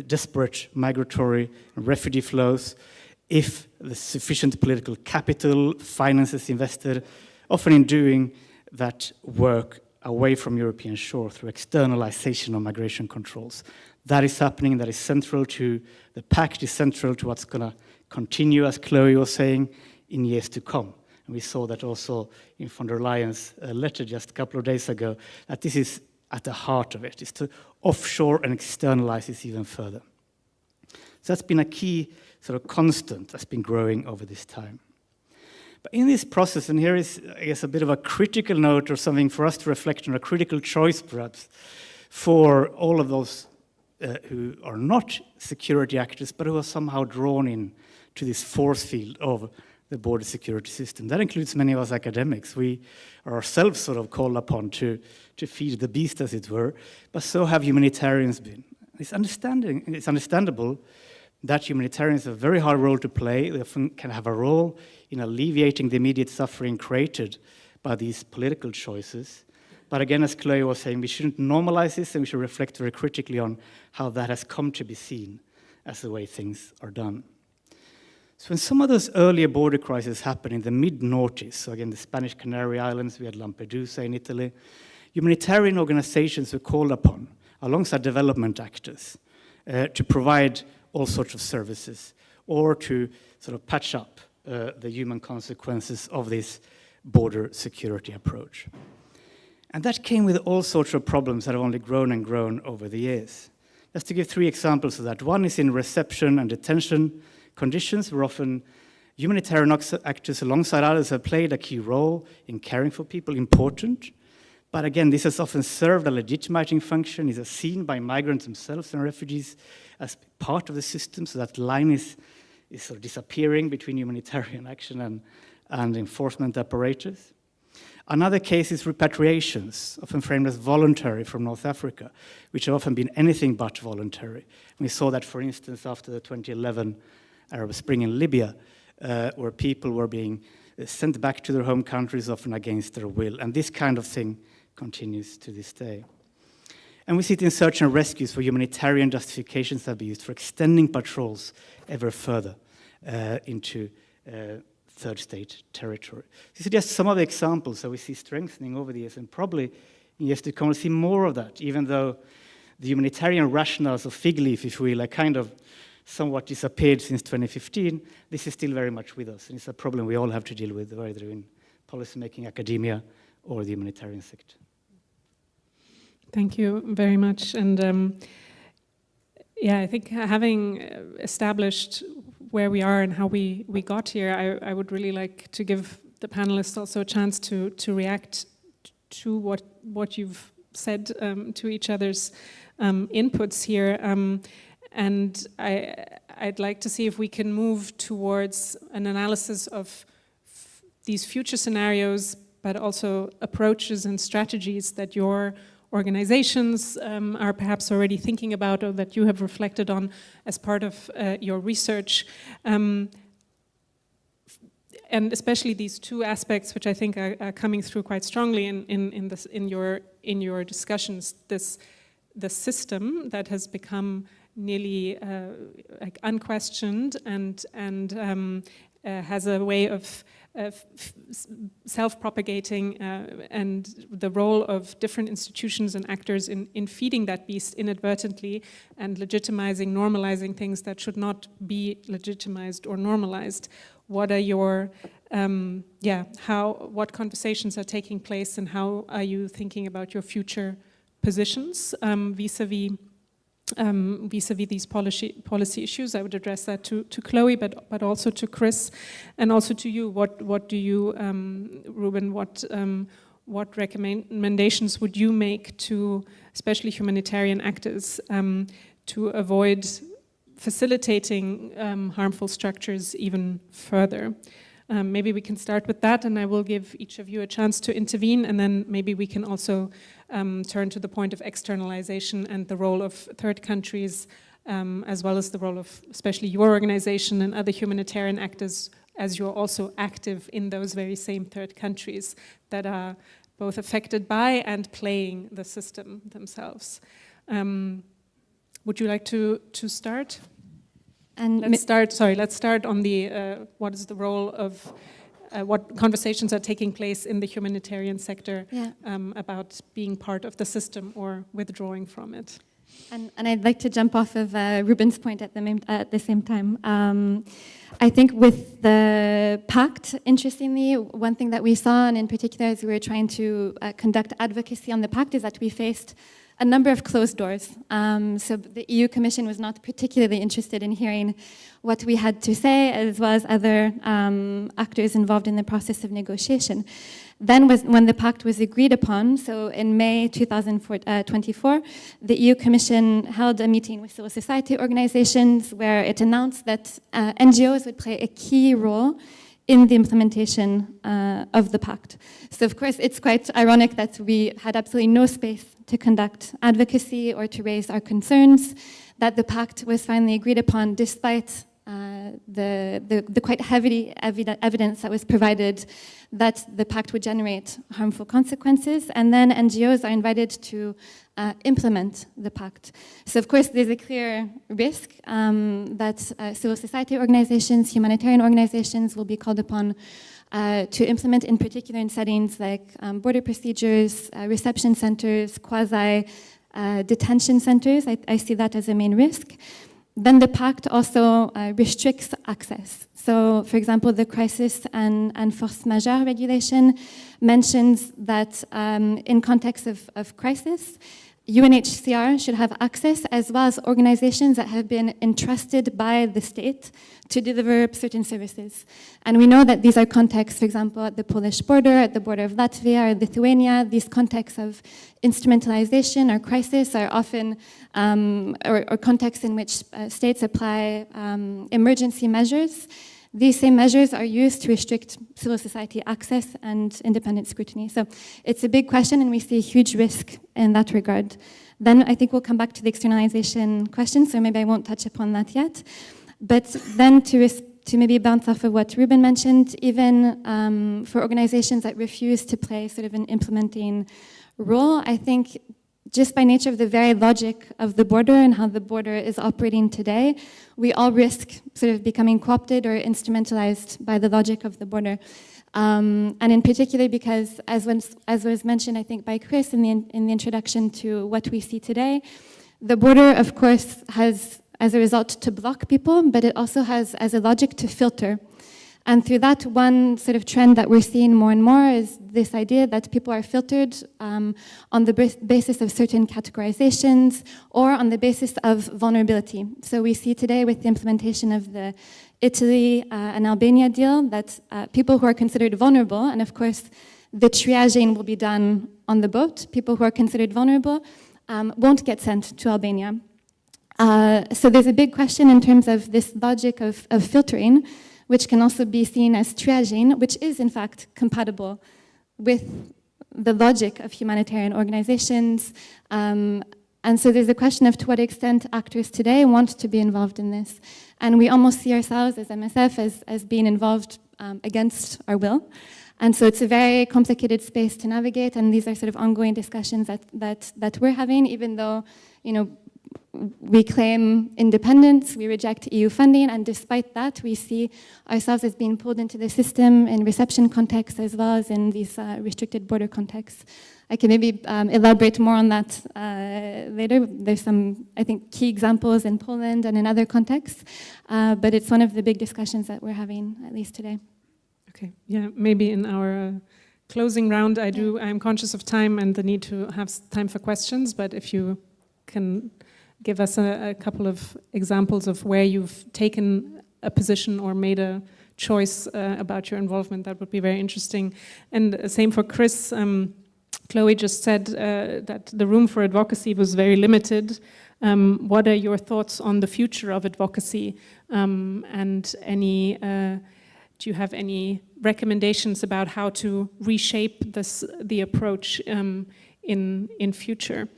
desperate migratory and refugee flows if the sufficient political capital, finances invested, often in doing that work away from European shore through externalization of migration controls. That is happening, that is central to the pact, is central to what's going to continue, as Chloe was saying, in years to come. And we saw that also in von der Leyen's letter just a couple of days ago, that this is at the heart of it, is to offshore and externalize this even further. So that's been a key sort of constant that's been growing over this time. But in this process, and here is, I guess, a bit of a critical note or something for us to reflect on, a critical choice perhaps, for all of those who are not security actors, but who are somehow drawn in to this force field of the border security system. That includes many of us academics. We are ourselves sort of called upon to feed the beast, as it were, but so have humanitarians been. It's understandable that humanitarians have a very hard role to play. They often can have a role in alleviating the immediate suffering created by these political choices. But again, as Chloe was saying, we shouldn't normalize this, and we should reflect very critically on how that has come to be seen as the way things are done. So when some of those earlier border crises happened in the mid-noughties, so again, the Spanish Canary Islands, we had Lampedusa in Italy, humanitarian organizations were called upon, alongside development actors, to provide all sorts of services, or to sort of patch up the human consequences of this border security approach. And that came with all sorts of problems that have only grown and grown over the years. Just to give 3 examples of that. One is in reception and detention conditions, where often humanitarian actors alongside others have played a key role in caring for people, important. But again, this has often served a legitimizing function, is seen by migrants themselves and refugees as part of the system, so that line is sort of disappearing between humanitarian action and enforcement apparatus. Another case is repatriations, often framed as voluntary from North Africa, which have often been anything but voluntary. We saw that, for instance, after the 2011 Arab Spring in Libya, where people were being sent back to their home countries, often against their will. And this kind of thing continues to this day. And we see it in search and rescues, where humanitarian justifications have been used for extending patrols ever further into third state territory. These are just some of the examples that we see strengthening over the years, and probably in years to come we'll see more of that, even though the humanitarian rationales of fig leaf, if we will, are kind of somewhat disappeared since 2015. This is still very much with us, and it's a problem we all have to deal with, whether in policymaking, academia, or the humanitarian sector. Thank you very much. And yeah, I think having established where we are and how we got here, I would really like to give the panelists also a chance to react to what you've said to each other's inputs here. And I'd like to see if we can move towards an analysis of these future scenarios, but also approaches and strategies that your organizations are perhaps already thinking about, or that you have reflected on as part of your research. And especially these 2 aspects, which I think are coming through quite strongly in your discussions. The system that has become nearly like unquestioned and has a way of self-propagating, and the role of different institutions and actors in feeding that beast inadvertently and legitimizing, normalizing things that should not be legitimized or normalized. What are your, what conversations are taking place, and how are you thinking about your future positions vis-a-vis these policy issues? I would address that to Chloe, but also to Chris, and also to you. What do you, Ruben? What recommendations would you make to, especially humanitarian actors, to avoid facilitating harmful structures even further? Maybe we can start with that, and I will give each of you a chance to intervene, and then maybe we can also turn to the point of externalization and the role of third countries, as well as the role of especially your organization and other humanitarian actors, as you're also active in those very same third countries that are both affected by and playing the system themselves. Would you like to start? And let's start on the what is the role of what conversations are taking place in the humanitarian sector about being part of the system or withdrawing from it. And I'd like to jump off of Ruben's point at the same time. I think with the pact, interestingly, one thing that we saw, and in particular as we were trying to conduct advocacy on the pact, is that we faced a number of closed doors. So the EU Commission was not particularly interested in hearing what we had to say, as well as other actors involved in the process of negotiation. Then when the pact was agreed upon, so in May 2024, the EU Commission held a meeting with civil society organizations where it announced that NGOs would play a key role in the implementation of the pact. So of course it's quite ironic that we had absolutely no space to conduct advocacy or to raise our concerns, that the pact was finally agreed upon despite the quite heavy evidence that was provided that the pact would generate harmful consequences, and then NGOs are invited to implement the pact. So of course there's a clear risk that civil society organizations, humanitarian organizations will be called upon to implement, in particular in settings like border procedures, reception centers, quasi-detention centers. I see that as a main risk. Then the pact also restricts access. So, for example, the crisis and force majeure regulation mentions that in context of crisis, UNHCR should have access, as well as organizations that have been entrusted by the state to deliver certain services. And we know that these are contexts, for example, at the Polish border, at the border of Latvia or Lithuania. These contexts of instrumentalization or crisis are often, or contexts in which states apply emergency measures. These same measures are used to restrict civil society access and independent scrutiny. So it's a big question, and we see a huge risk in that regard. Then I think we'll come back to the externalization question, so maybe I won't touch upon that yet. But then to maybe bounce off of what Ruben mentioned, even for organizations that refuse to play sort of an implementing role, I think just by nature of the very logic of the border and how the border is operating today, we all risk sort of becoming co-opted or instrumentalized by the logic of the border. And in particular because, as was mentioned, I think, by Chris in the introduction to what we see today, the border, of course, has, as a result, to block people, but it also has, as a logic, to filter. And through that, one sort of trend that we're seeing more and more is this idea that people are filtered on the basis of certain categorizations or on the basis of vulnerability. So we see today with the implementation of the Italy and Albania deal that people who are considered vulnerable, and of course the triaging will be done on the boat, people who are considered vulnerable won't get sent to Albania. So there's a big question in terms of this logic of filtering, which can also be seen as triaging, which is in fact compatible with the logic of humanitarian organizations. And so there's a question of to what extent actors today want to be involved in this. And we almost see ourselves as MSF as being involved against our will. And so it's a very complicated space to navigate, and these are sort of ongoing discussions that we're having, even though, you know, we claim independence, we reject EU funding, and despite that, we see ourselves as being pulled into the system in reception contexts as well as in these restricted border contexts. I can maybe elaborate more on that later. There's some, I think, key examples in Poland and in other contexts, but it's one of the big discussions that we're having, at least today. Okay, yeah, maybe in our closing round, I'm conscious of time and the need to have time for questions, but if you can give us a couple of examples of where you've taken a position or made a choice about your involvement, that would be very interesting. And same for Chris. Chloe just said that the room for advocacy was very limited. What are your thoughts on the future of advocacy? And do you have any recommendations about how to reshape the approach in future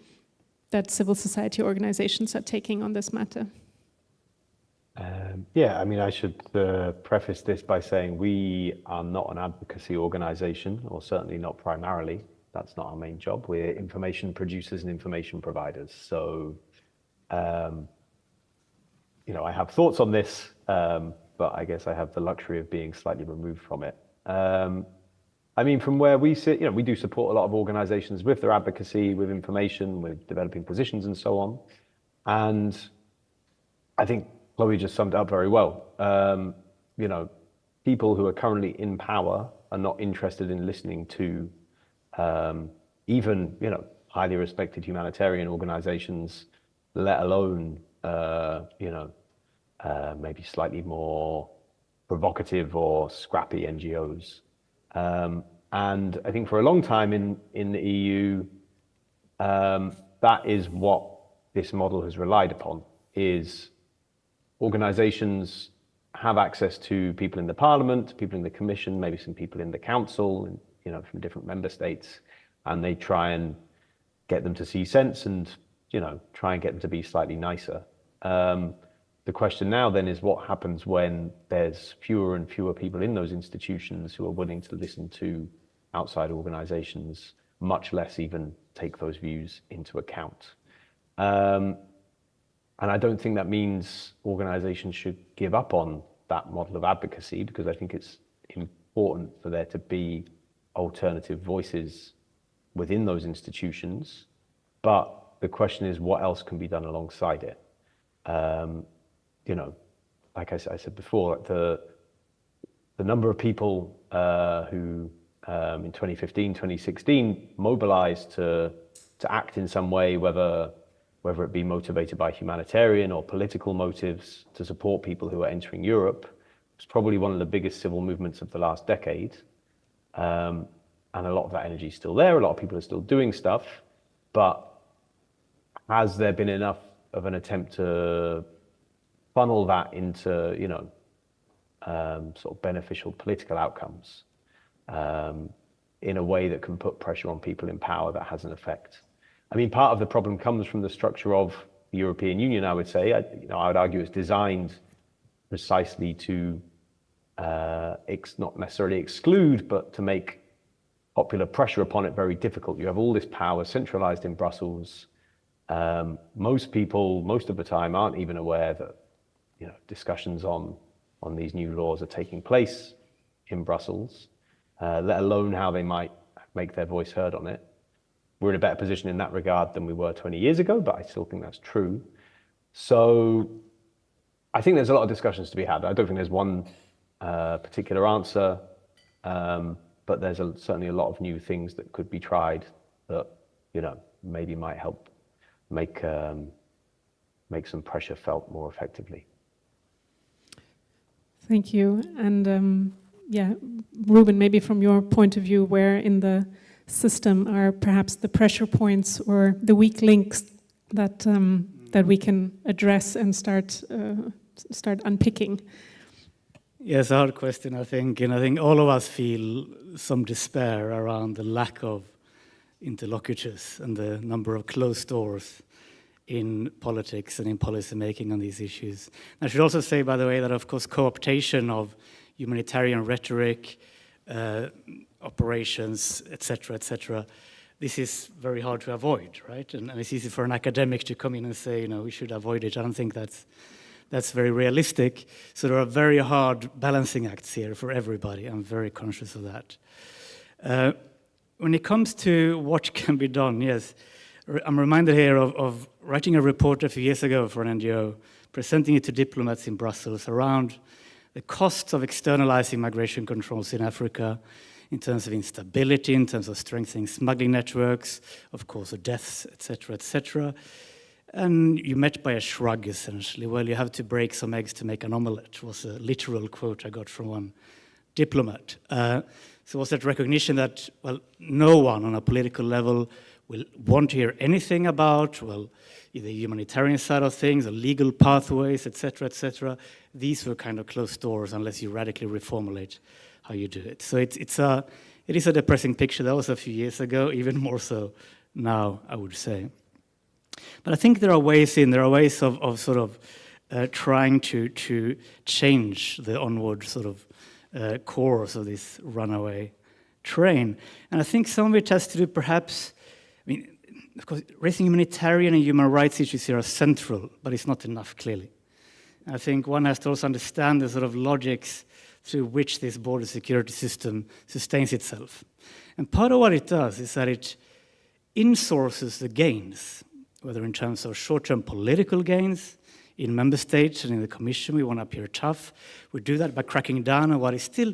that civil society organizations are taking on this matter? Yeah, I mean, I should preface this by saying we are not an advocacy organization, or certainly not primarily. That's not our main job. We're information producers and information providers. So, you know, I have thoughts on this, but I guess I have the luxury of being slightly removed from it. I mean, from where we sit, you know, we do support a lot of organizations with their advocacy, with information, with developing positions and so on. And I think Chloe just summed it up very well. You know, people who are currently in power are not interested in listening to even, you know, highly respected humanitarian organizations, let alone, you know, maybe slightly more provocative or scrappy NGOs. And I think for a long time in the EU, that is what this model has relied upon, is organizations have access to people in the parliament, people in the commission, maybe some people in the council, and, you know, from different member states, and they try and get them to see sense and, you know, try and get them to be slightly nicer. The question now then is what happens when there's fewer and fewer people in those institutions who are willing to listen to outside organizations, much less even take those views into account. And I don't think that means organizations should give up on that model of advocacy, because I think it's important for there to be alternative voices within those institutions. But the question is, what else can be done alongside it? You know, like I said before, the number of people who in 2015, 2016 mobilized to act in some way, whether it be motivated by humanitarian or political motives to support people who are entering Europe, was probably one of the biggest civil movements of the last decade. And a lot of that energy is still there. A lot of people are still doing stuff, but has there been enough of an attempt to funnel that into, you know, sort of beneficial political outcomes in a way that can put pressure on people in power that has an effect? I mean, part of the problem comes from the structure of the European Union, I would say. I would argue it's designed precisely to not necessarily exclude, but to make popular pressure upon it very difficult. You have all this power centralized in Brussels. Most people, most of the time, aren't even aware that, you know, discussions on these new laws are taking place in Brussels, let alone how they might make their voice heard on it. We're in a better position in that regard than we were 20 years ago, but I still think that's true. So I think there's a lot of discussions to be had. I don't think there's one particular answer, but there's certainly a lot of new things that could be tried that, you know, maybe might help make some pressure felt more effectively. Thank you. And yeah, Ruben, maybe from your point of view, where in the system are perhaps the pressure points or the weak links that that we can address and start unpicking? Yeah, it's a hard question, I think. And I think all of us feel some despair around the lack of interlocutors and the number of closed doors in politics and in policy making on these issues. I should also say, by the way, that of course co-optation of humanitarian rhetoric, operations, etc., this is very hard to avoid, right? And it's easy for an academic to come in and say, you know, we should avoid it. I don't think that's very realistic. So there are very hard balancing acts here for everybody. I'm very conscious of that. When it comes to what can be done, yes, I'm reminded here of writing a report a few years ago for an NGO, presenting it to diplomats in Brussels around the costs of externalizing migration controls in Africa, in terms of instability, in terms of strengthening smuggling networks, of course, the deaths, etc., etc. And you met by a shrug, essentially. Well, you have to break some eggs to make an omelette, was a literal quote I got from one diplomat. So was that recognition that, well, no one on a political level will want to hear anything about, well, the humanitarian side of things, the legal pathways, etc., etc. These were kind of closed doors unless you radically reformulate how you do it. So it is a depressing picture. That was a few years ago, even more so now, I would say. But I think there are ways of sort of trying to change the onward sort of course of this runaway train. And I think some of it has to do perhaps, I mean, of course, raising humanitarian and human rights issues here are central, but it's not enough, clearly. I think one has to also understand the sort of logics through which this border security system sustains itself. And part of what it does is that it insources the gains, whether in terms of short-term political gains in member states and in the Commission. We want to appear tough. We do that by cracking down on what is still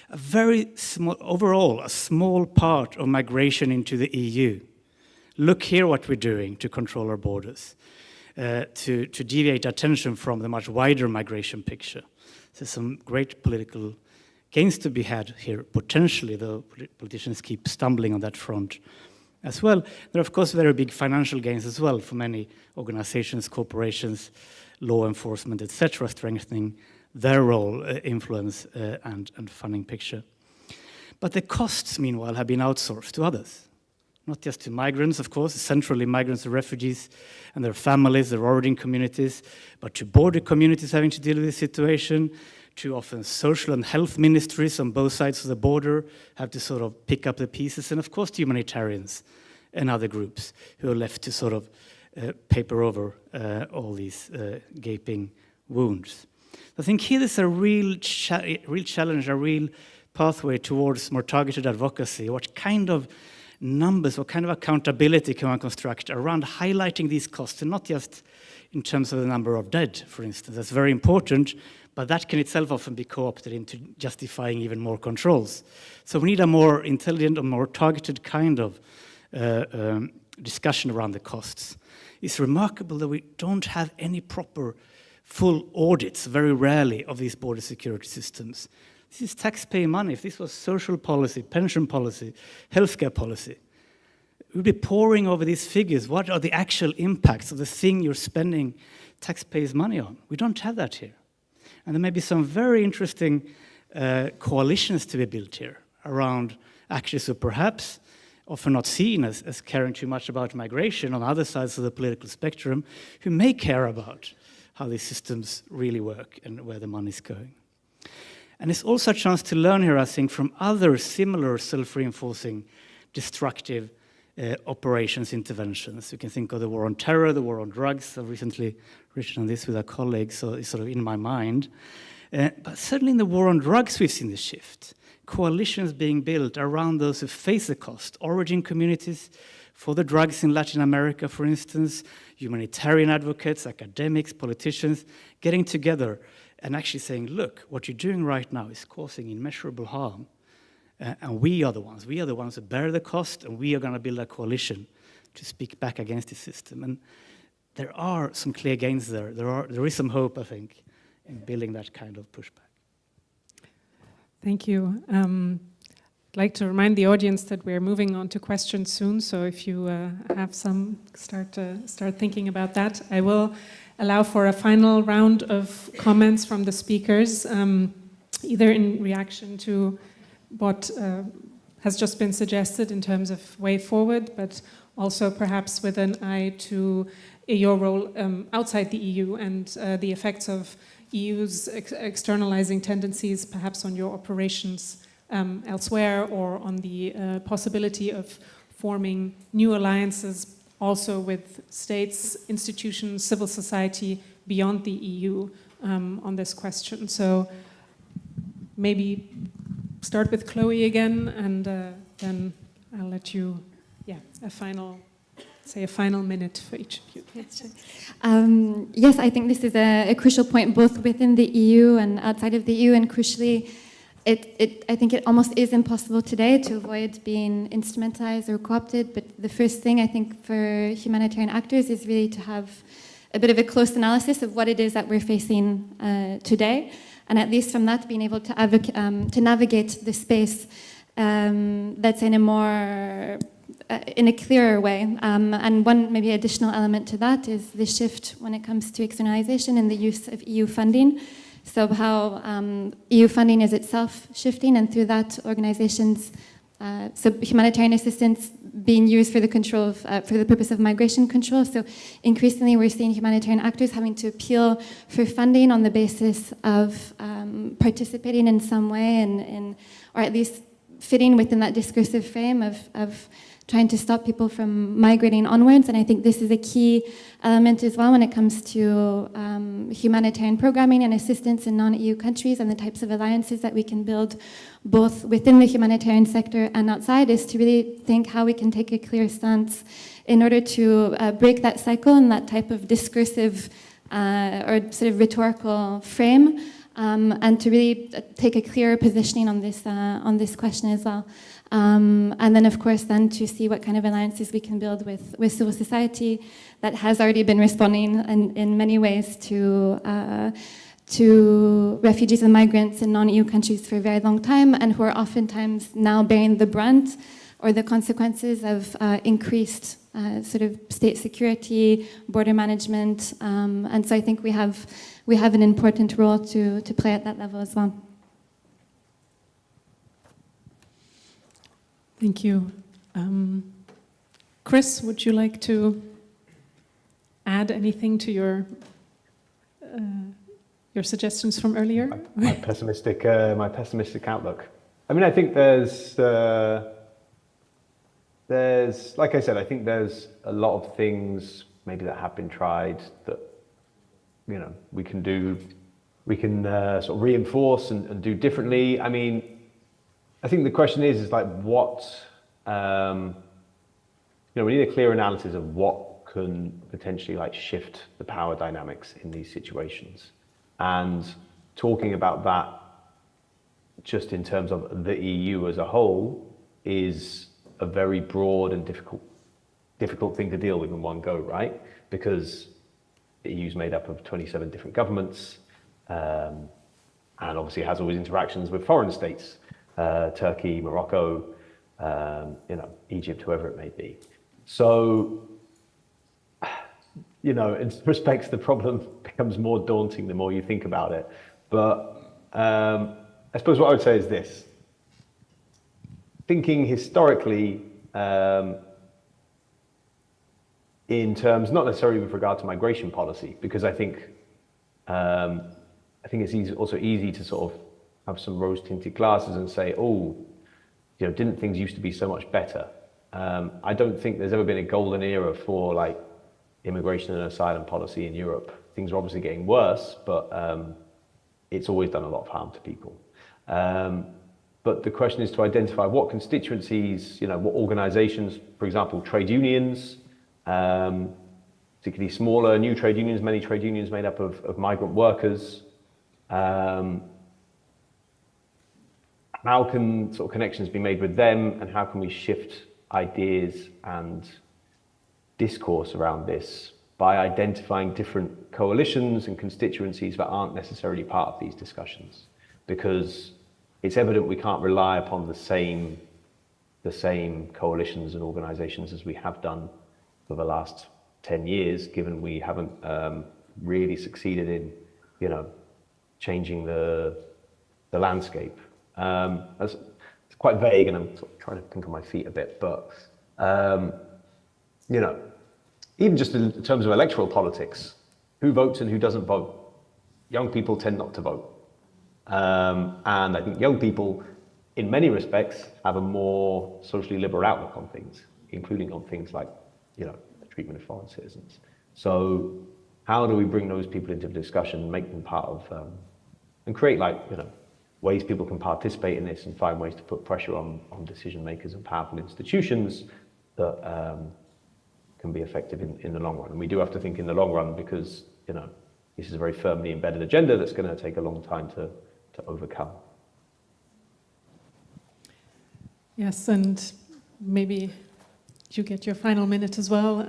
a very small, overall, a small part of migration into the EU. Look here what we're doing to control our borders, to deviate attention from the much wider migration picture. There's some great political gains to be had here, potentially, though politicians keep stumbling on that front as well. There are, of course, very big financial gains as well for many organizations, corporations, law enforcement, etc., strengthening their role, influence, and funding picture. But the costs, meanwhile, have been outsourced to others. Not just to migrants, of course, centrally migrants and refugees and their families, their origin communities, but to border communities having to deal with this situation, to often social and health ministries on both sides of the border have to sort of pick up the pieces, and of course to humanitarians and other groups who are left to sort of paper over all these gaping wounds. I think here there's a real challenge, a real pathway towards more targeted advocacy. What kind of numbers, what kind of accountability can one construct around highlighting these costs, and not just in terms of the number of dead, for instance. That's very important, but that can itself often be co-opted into justifying even more controls. So we need a more intelligent, a more targeted kind of discussion around the costs. It's remarkable that we don't have any proper full audits, very rarely, of these border security systems. This is taxpayer money. If this was social policy, pension policy, healthcare policy, we'd be poring over these figures. What are the actual impacts of the thing you're spending taxpayers' money on? We don't have that here. And there may be some very interesting coalitions to be built here around actors who perhaps often not seen as caring too much about migration on other sides of the political spectrum, who may care about how these systems really work and where the money's going. And it's also a chance to learn here, I think, from other similar self-reinforcing, destructive operations, interventions. You can think of the war on terror, the war on drugs. I've recently written on this with a colleague, so it's sort of in my mind. But certainly in the war on drugs, we've seen this shift. Coalitions being built around those who face the cost. Origin communities for the drugs in Latin America, for instance, humanitarian advocates, academics, politicians, getting together and actually saying, look, what you're doing right now is causing immeasurable harm. And we are the ones who bear the cost, and we are going to build a coalition to speak back against the system. And there are some clear gains there. There is some hope, I think, in building that kind of pushback. Thank you. I'd like to remind the audience that we're moving on to questions soon, so if you have some, start thinking about that. I will allow for a final round of comments from the speakers, either in reaction to what has just been suggested in terms of way forward, but also perhaps with an eye to your role outside the EU and the effects of EU's externalizing tendencies perhaps on your operations elsewhere, or on the possibility of forming new alliances also with states, institutions, civil society beyond the EU on this question. So maybe start with Chloe again, and then I'll let you, a final minute for each of you. Yes, I think this is a crucial point, both within the EU and outside of the EU, and crucially, I think it almost is impossible today to avoid being instrumentalized or co-opted, but the first thing I think for humanitarian actors is really to have a bit of a close analysis of what it is that we're facing today, and at least from that being able to navigate the space that's in a more in a clearer way. And one maybe additional element to that is the shift when it comes to externalization and the use of EU funding. So how EU funding is itself shifting, and through that organizations, so humanitarian assistance being used for the control of, for the purpose of migration control. So increasingly we're seeing humanitarian actors having to appeal for funding on the basis of participating in some way or at least fitting within that discursive frame of trying to stop people from migrating onwards. And I think this is a key element as well when it comes to humanitarian programming and assistance in non-EU countries, and the types of alliances that we can build both within the humanitarian sector and outside, is to really think how we can take a clear stance in order to break that cycle and that type of discursive or sort of rhetorical frame, and to really take a clearer positioning on this question as well. And then, of course, then to see what kind of alliances we can build with civil society that has already been responding in many ways to refugees and migrants in non-EU countries for a very long time, and who are oftentimes now bearing the brunt or the consequences of increased sort of state security, border management, and so I think we have an important role to play at that level as well. Thank you. Chris, would you like to add anything to your suggestions from earlier? My pessimistic outlook. I mean, I think there's, like I said, I think there's a lot of things maybe that have been tried that, you know, we can sort of reinforce and do differently. I mean, I think the question is like what, you know, we need a clear analysis of what can potentially like shift the power dynamics in these situations. And talking about that just in terms of the EU as a whole is a very broad and difficult thing to deal with in one go, right? Because the EU is made up of 27 different governments, and obviously has always interactions with foreign states. Turkey, Morocco, you know, Egypt, whoever it may be. So, you know, in some respects, the problem becomes more daunting the more you think about it. But I suppose what I would say is this. Thinking historically in terms, not necessarily with regard to migration policy, because I think it's also easy to sort of have some rose-tinted glasses and say, oh, you know, didn't things used to be so much better? I don't think there's ever been a golden era for like immigration and asylum policy in Europe. Things are obviously getting worse, but it's always done a lot of harm to people. But the question is to identify what constituencies, you know, what organizations, for example, trade unions, particularly smaller new trade unions, many trade unions made up of migrant workers. How can sort of connections be made with them, and how can we shift ideas and discourse around this by identifying different coalitions and constituencies that aren't necessarily part of these discussions? Because it's evident we can't rely upon the same coalitions and organizations as we have done for the last 10 years, given we haven't really succeeded in, you know, changing the landscape. It's quite vague, and I'm sort of trying to think on my feet a bit, but you know, even just in terms of electoral politics, who votes and who doesn't vote? Young people tend not to vote. And I think young people, in many respects, have a more socially liberal outlook on things. including on things like, you know, the treatment of foreign citizens. So how do we bring those people into the discussion, make them part of, and create, like, you know, ways people can participate in this and find ways to put pressure on decision makers and powerful institutions that can be effective in the long run. And we do have to think in the long run because, you know, this is a very firmly embedded agenda that's going to take a long time to overcome. Yes, and maybe you get your final minute as well.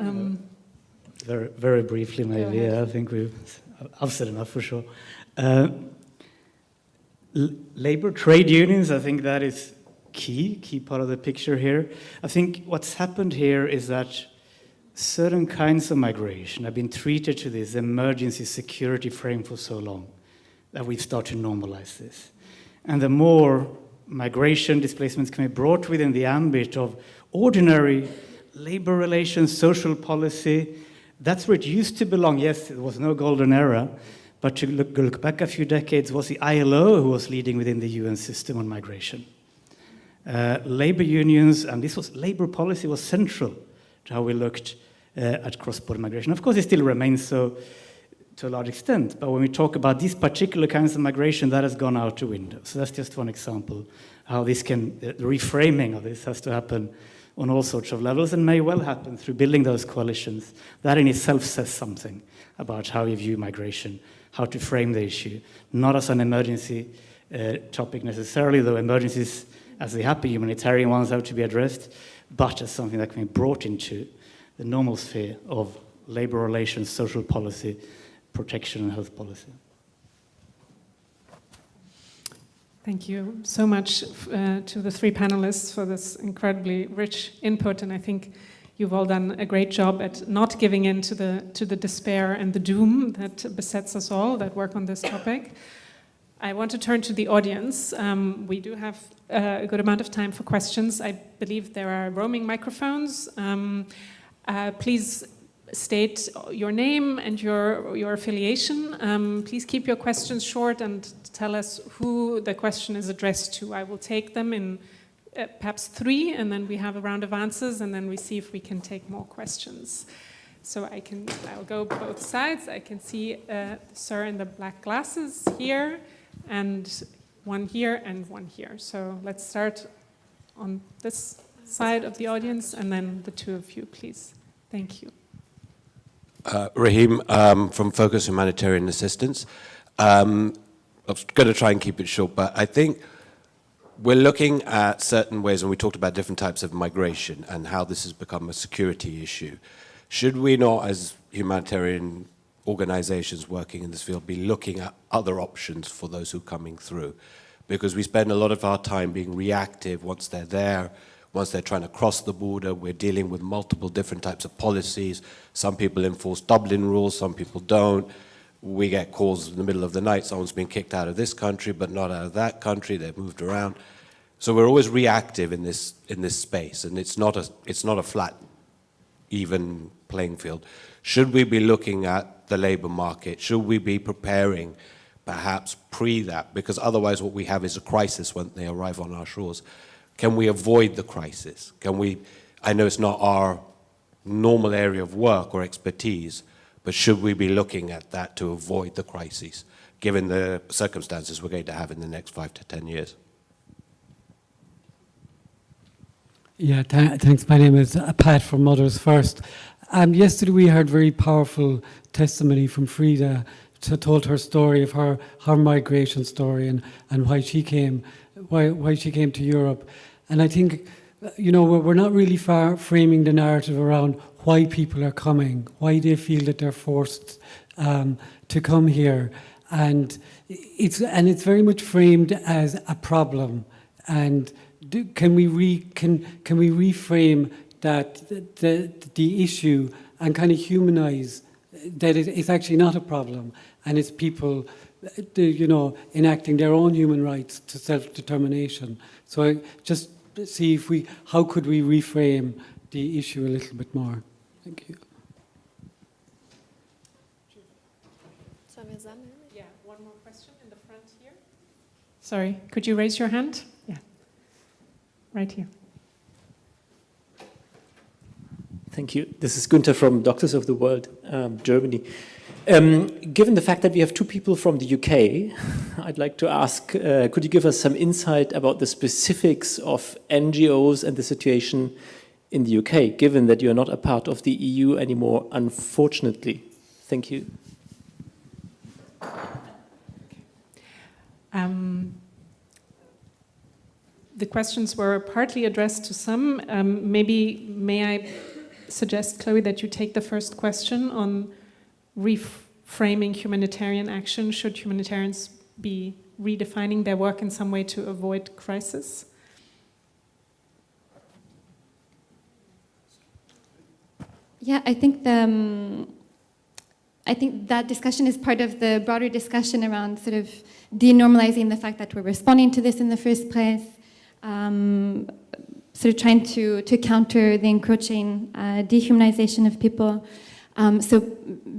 Very, very briefly, maybe. Yeah, I think I've said enough for sure. Labor trade unions, I think that is key part of the picture here. I think what's happened here is that certain kinds of migration have been treated to this emergency security frame for so long that we've started to normalize this. And the more migration displacements can be brought within the ambit of ordinary labor relations, social policy, that's where it used to belong. Yes, it was no golden era, but to look back a few decades, it was the ILO who was leading within the UN system on migration. Labor unions, and labor policy was central to how we looked at cross-border migration. Of course, it still remains so to a large extent, but when we talk about these particular kinds of migration, that has gone out the window. So that's just one example how the reframing of this has to happen on all sorts of levels and may well happen through building those coalitions. That in itself says something about how you view migration, how to frame the issue, not as an emergency topic necessarily, though emergencies, as they happen, humanitarian ones have to be addressed, but as something that can be brought into the normal sphere of labor relations, social policy, protection and health policy. Thank you so much to the three panelists for this incredibly rich input, and I think you've all done a great job at not giving in to the despair and the doom that besets us all that work on this topic. I want to turn to the audience. We do have a good amount of time for questions. I believe there are roaming microphones. Please state your name and your affiliation. Please keep your questions short and tell us who the question is addressed to. I will take them in perhaps 3, and then we have a round of answers, and then we see if we can take more questions. So I'll go both sides. I can see sir in the black glasses here, and one here and one here. So let's start on this side of the audience, and then the two of you, please. Thank you. Rahim from Focus Humanitarian Assistance. I was going to try and keep it short, but I think we're looking at certain ways, and we talked about different types of migration and how this has become a security issue. Should we not, as humanitarian organizations working in this field, be looking at other options for those who are coming through? Because we spend a lot of our time being reactive once they're there. Once they're trying to cross the border, we're dealing with multiple different types of policies. Some people enforce Dublin rules, some people don't. We get calls in the middle of the night, someone's been kicked out of this country, but not out of that country, they've moved around. So we're always reactive in this space, and it's not a flat, even playing field. Should we be looking at the labor market? Should we be preparing perhaps pre that? Because otherwise what we have is a crisis when they arrive on our shores. Can we avoid the crisis? I know it's not our normal area of work or expertise, but should we be looking at that to avoid the crises, given the circumstances we're going to have in the next 5 to 10 years? Yeah, thanks. My name is Pat from Mothers First. Yesterday we heard very powerful testimony from Frida, told her story of her migration story and why she came to Europe. And I think, we're not really framing the narrative around why people are coming, why they feel that they're forced to come here. And it's very much framed as a problem. And can we reframe that the issue and kind of humanize that it's actually not a problem, and it's people enacting their own human rights to self-determination. So I just see how could we reframe the issue a little bit more. Thank you. Yeah, one more question in the front here. Sorry, could you raise your hand? Yeah, right here. Thank you. This is Günther from Doctors of the World, Germany. Given the fact that we have two people from the UK, I'd like to ask, could you give us some insight about the specifics of NGOs and the situation in the UK, given that you're not a part of the EU anymore, unfortunately? Thank you. The questions were partly addressed to some. Maybe may I suggest, Chloe, that you take the first question on reframing humanitarian action. Should humanitarians be redefining their work in some way to avoid crisis? Yeah, I think that discussion is part of the broader discussion around sort of denormalizing the fact that we're responding to this in the first place, sort of trying to counter the encroaching dehumanization of people. So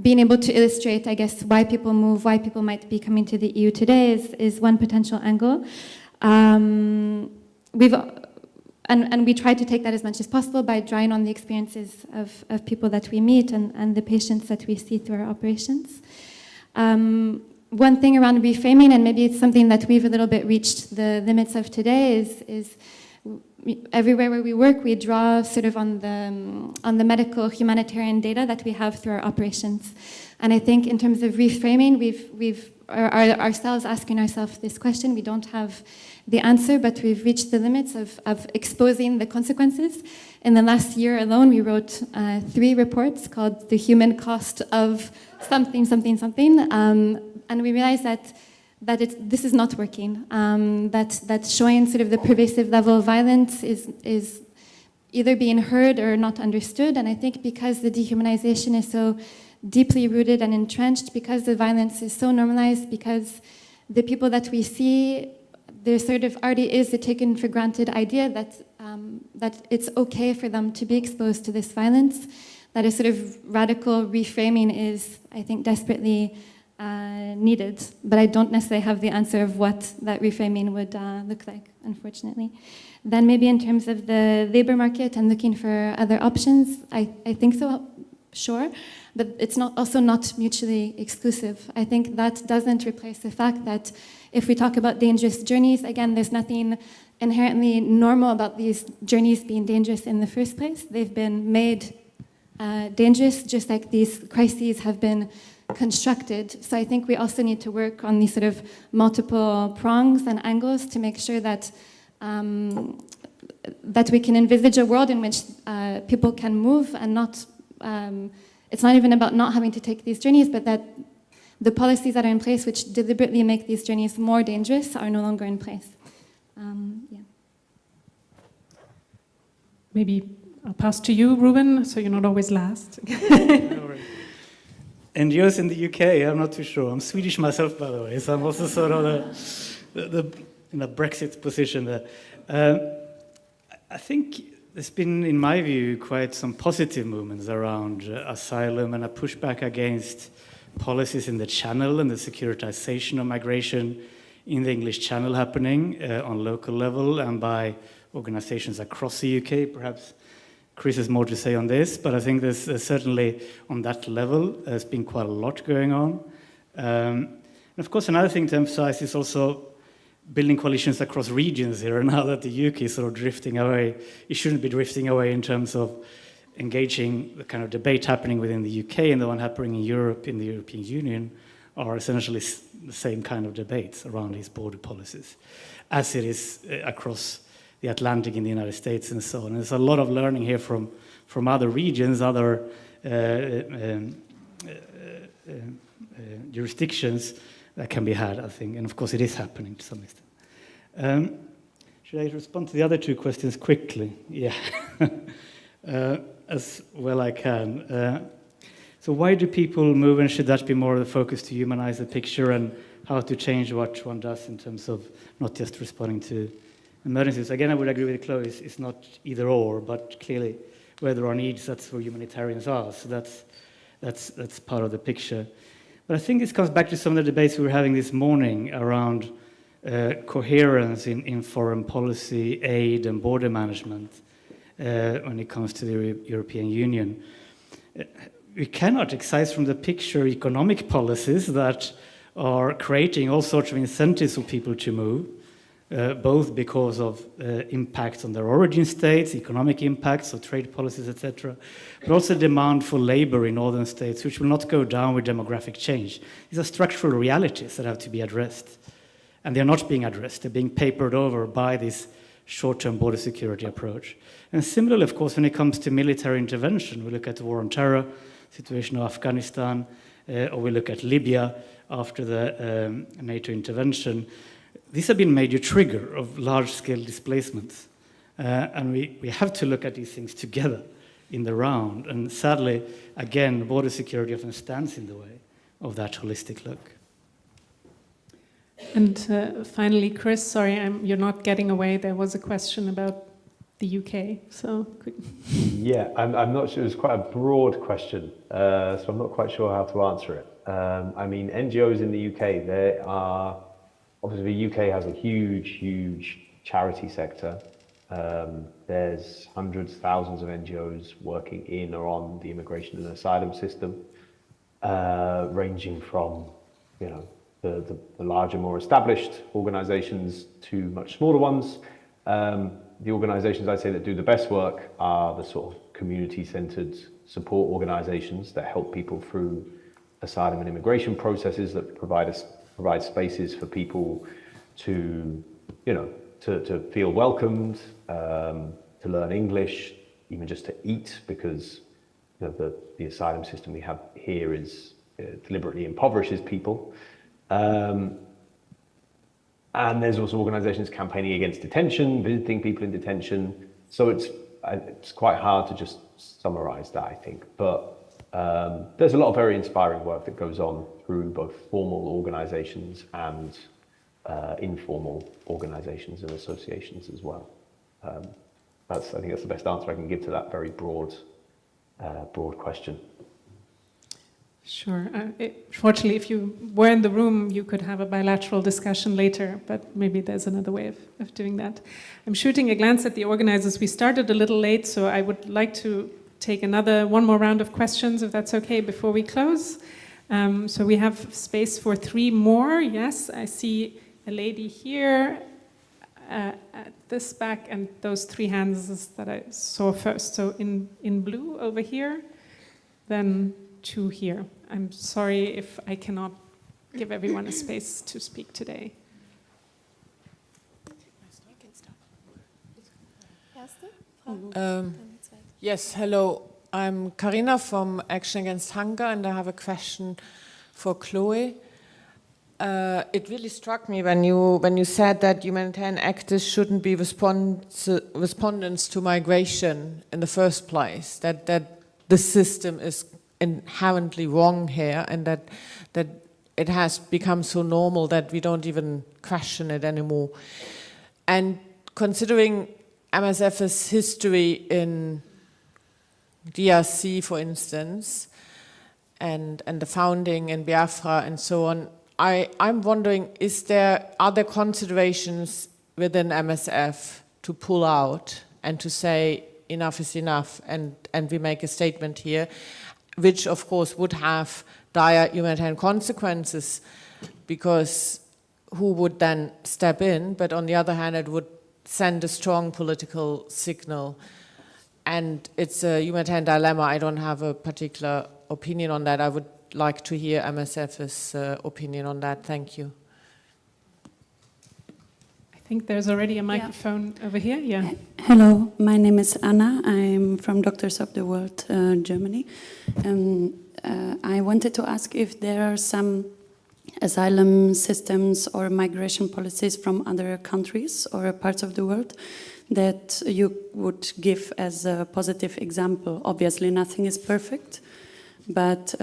being able to illustrate, I guess, why people move, why people might be coming to the EU today is one potential angle. And we try to take that as much as possible by drawing on the experiences of people that we meet and the patients that we see through our operations. One thing around reframing, and maybe it's something that we've a little bit reached the limits of today, is everywhere where we work, we draw sort of on the medical humanitarian data that we have through our operations. And I think in terms of reframing, we've ourselves asking ourselves this question. We don't have the answer, but we've reached the limits of exposing the consequences. In the last year alone, we wrote 3 reports called The Human Cost of Something, Something, Something. And we realized that this is not working, that showing sort of the pervasive level of violence is either being heard or not understood. And I think because the dehumanization is so deeply rooted and entrenched, because the violence is so normalized, because the people that we see, there sort of already is a taken for granted idea that it's okay for them to be exposed to this violence, that a sort of radical reframing is, I think, desperately needed. But I don't necessarily have the answer of what that reframing would look like, unfortunately. Then maybe in terms of the labor market and looking for other options, I think so, sure. But it's also not mutually exclusive. I think that doesn't replace the fact that if we talk about dangerous journeys, again, there's nothing inherently normal about these journeys being dangerous in the first place. They've been made dangerous, just like these crises have been constructed. So I think we also need to work on these sort of multiple prongs and angles to make sure that that we can envisage a world in which people can move and not. It's not even about not having to take these journeys, but that the policies that are in place which deliberately make these journeys more dangerous are no longer in place. Yeah. Maybe I'll pass to you, Ruben, so you're not always last. NGOs in the UK, I'm not too sure. I'm Swedish myself, by the way, so I'm also sort of in a Brexit position there. I think there's been, in my view, quite some positive movements around asylum and a pushback against policies in the Channel and the securitization of migration in the English Channel happening on local level and by organizations across the UK. Perhaps Chris has more to say on this, but I think there's certainly on that level, there's been quite a lot going on. And of course, another thing to emphasize is also building coalitions across regions here. And now that the UK is sort of drifting away, it shouldn't be drifting away in terms of engaging the kind of debate happening within the UK and the one happening in Europe, in the European Union, are essentially the same kind of debates around these border policies, as it is across the Atlantic in the United States and so on. And there's a lot of learning here from other regions, other jurisdictions that can be had, I think. And of course, it is happening to some extent. Should I respond to the other 2 questions quickly? Yeah, as well I can. So why do people move, and should that be more of the focus to humanize the picture and how to change what one does in terms of not just responding to emergencies? Again, I would agree with Chloe, it's not either or, but clearly where there are needs, that's where humanitarians are. So that's part of the picture. But I think this comes back to some of the debates we were having this morning around coherence in foreign policy, aid, and border management. when it comes to the European Union. We cannot excise from the picture economic policies that are creating all sorts of incentives for people to move, both because of impacts on their origin states, economic impacts of trade policies, etc., but also demand for labor in northern states, which will not go down with demographic change. These are structural realities that have to be addressed, and they're not being addressed. They're being papered over by this short-term border security approach. And similarly, of course, when it comes to military intervention, we look at the war on terror, situation of Afghanistan, or we look at Libya after the NATO intervention. These have been major trigger of large-scale displacements. And we have to look at these things together in the round. And sadly, again, border security often stands in the way of that holistic look. And finally, Chris, sorry, you're not getting away. There was a question about the UK, so Yeah, I'm not sure. It was quite a broad question, so I'm not quite sure how to answer it. I mean, NGOs in the UK, there are, obviously the UK has a huge charity sector. There's hundreds, thousands of NGOs working in or on the immigration and asylum system, ranging from, you know, the larger, more established organizations to much smaller ones. The organizations I'd say that do the best work are the sort of community-centered support organizations that help people through asylum and immigration processes, that provide spaces for people to, you know, to feel welcomed, to learn English, even just to eat, because, you know, the asylum system we have here is deliberately impoverishes people. And there's also organizations campaigning against detention, visiting people in detention. So it's quite hard to just summarize that, I think. But there's a lot of very inspiring work that goes on through both formal organizations and informal organizations and associations as well. I think that's the best answer I can give to that very broad question. Sure. Fortunately, if you were in the room, you could have a bilateral discussion later, but maybe there's another way of doing that. I'm shooting a glance at the organizers. We started a little late, so I would like to take one more round of questions, if that's okay, before we close. So we have space for 3 more. Yes, I see a lady here at this back, and those 3 hands that I saw first. So in blue over here, then 2 here. I'm sorry if I cannot give everyone a space to speak today. Yes, hello. I'm Karina from Action Against Hunger, and I have a question for Chloe. It really struck me when you said that humanitarian actors shouldn't be respondents to migration in the first place, that the system is inherently wrong here, and that it has become so normal that we don't even question it anymore. And considering MSF's history in DRC, for instance, and the founding in Biafra and so on, I'm wondering, are there considerations within MSF to pull out and to say enough is enough, and we make a statement here, which of course would have dire humanitarian consequences, because who would then step in? But on the other hand, it would send a strong political signal. And it's a humanitarian dilemma. I don't have a particular opinion on that. I would like to hear MSF's opinion on that. Thank you. I think there's already a microphone over here. Yeah. Hello, my name is Anna. I'm from Doctors of the World, Germany. I wanted to ask if there are some asylum systems or migration policies from other countries or parts of the world that you would give as a positive example. Obviously, nothing is perfect, but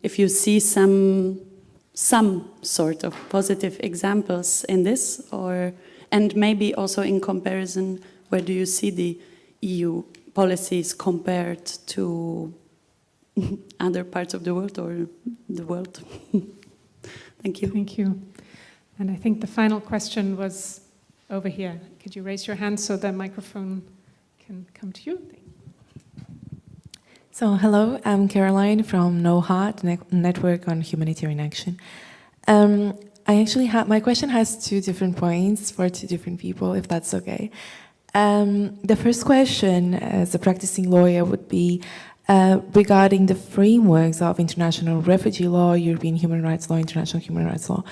if you see some sort of positive examples in this, and maybe also in comparison, where do you see the EU policies compared to other parts of the world or the world? Thank you. Thank you. And I think the final question was over here. Could you raise your hand so the microphone can come to you. Thank you. So, hello, I'm Karoline from NOHA, the Network on Humanitarian Action. I actually have, my question has two different points for two different people, if that's okay. The first question, as a practicing lawyer, would be regarding the frameworks of international refugee law, European human rights law, international human rights law.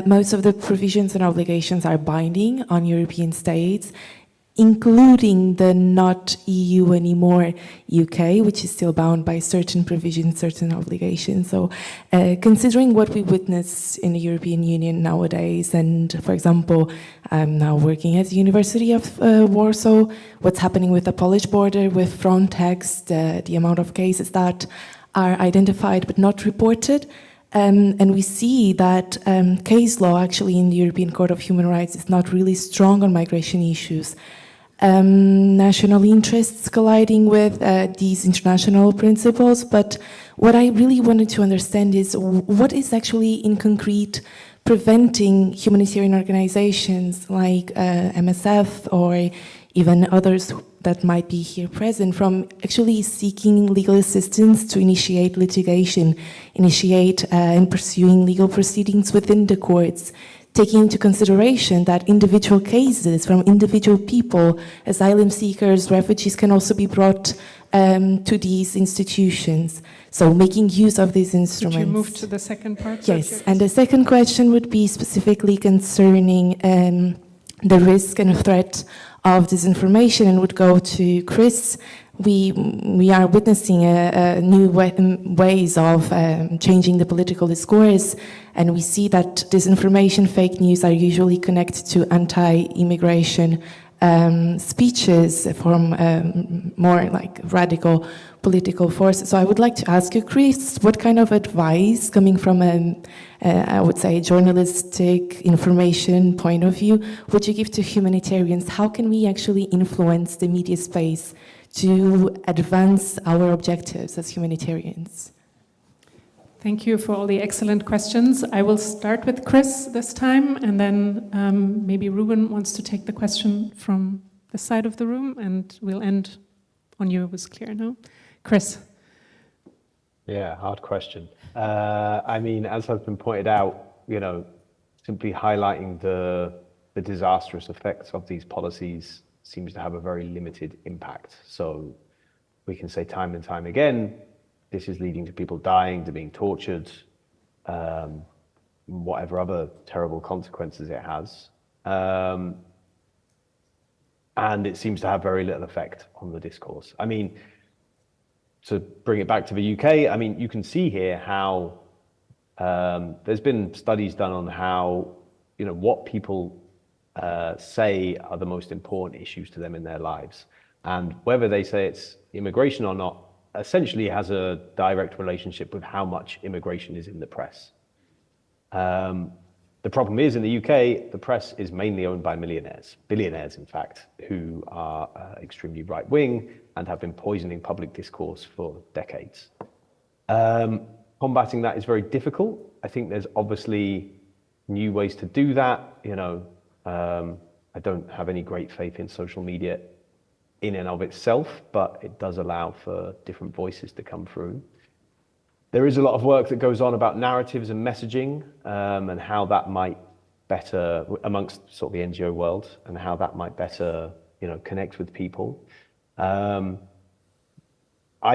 Most of the provisions and obligations are binding on European states, including the not EU anymore UK, which is still bound by certain provisions, certain obligations. So considering what we witness in the European Union nowadays, and for example, I'm now working at the University of Warsaw, what's happening with the Polish border, with Frontex, the amount of cases that are identified but not reported, and we see that case law actually in the European Court of Human Rights is not really strong on migration issues. National interests colliding with these international principles, but what I really wanted to understand is what is actually in concrete preventing humanitarian organizations like MSF or even others that might be here present from actually seeking legal assistance to initiate litigation, initiate and pursuing legal proceedings within the courts, taking into consideration that individual cases from individual people, asylum seekers, refugees can also be brought to these institutions. So making use of these instruments. Could you move to the second part? Yes, and the second question would be specifically concerning the risk and threat of disinformation, and would go to Chris. We are witnessing new ways of changing the political discourse, and we see that disinformation, fake news are usually connected to anti-immigration speeches from more like radical political forces. So I would like to ask you, Chris, what kind of advice coming from I would say journalistic information point of view would you give to humanitarians? How can we actually influence the media space to advance our objectives as humanitarians? Thank you for all the excellent questions. I will start with Chris this time, and then maybe Ruben wants to take the question from the side of the room, and we'll end on you. It was clear, no? Chris. Yeah, hard question. I mean, as has been pointed out, you know, simply highlighting the disastrous effects of these policies seems to have a very limited impact. So we can say time and time again, this is leading to people dying, to being tortured, whatever other terrible consequences it has. And it seems to have very little effect on the discourse. I mean, to bring it back to the UK, I mean, you can see here how there's been studies done on how, you know, what people say are the most important issues to them in their lives. And whether they say it's immigration or not, essentially has a direct relationship with how much immigration is in the press. The problem is in the UK, the press is mainly owned by millionaires, billionaires in fact, who are extremely right-wing and have been poisoning public discourse for decades. Combating that is very difficult. I think there's obviously new ways to do that. You know, I don't have any great faith in social media in and of itself, but it does allow for different voices to come through. There is a lot of work that goes on about narratives and messaging, and how that might better, amongst sort of the NGO world, and how that might better, you know, connect with people. I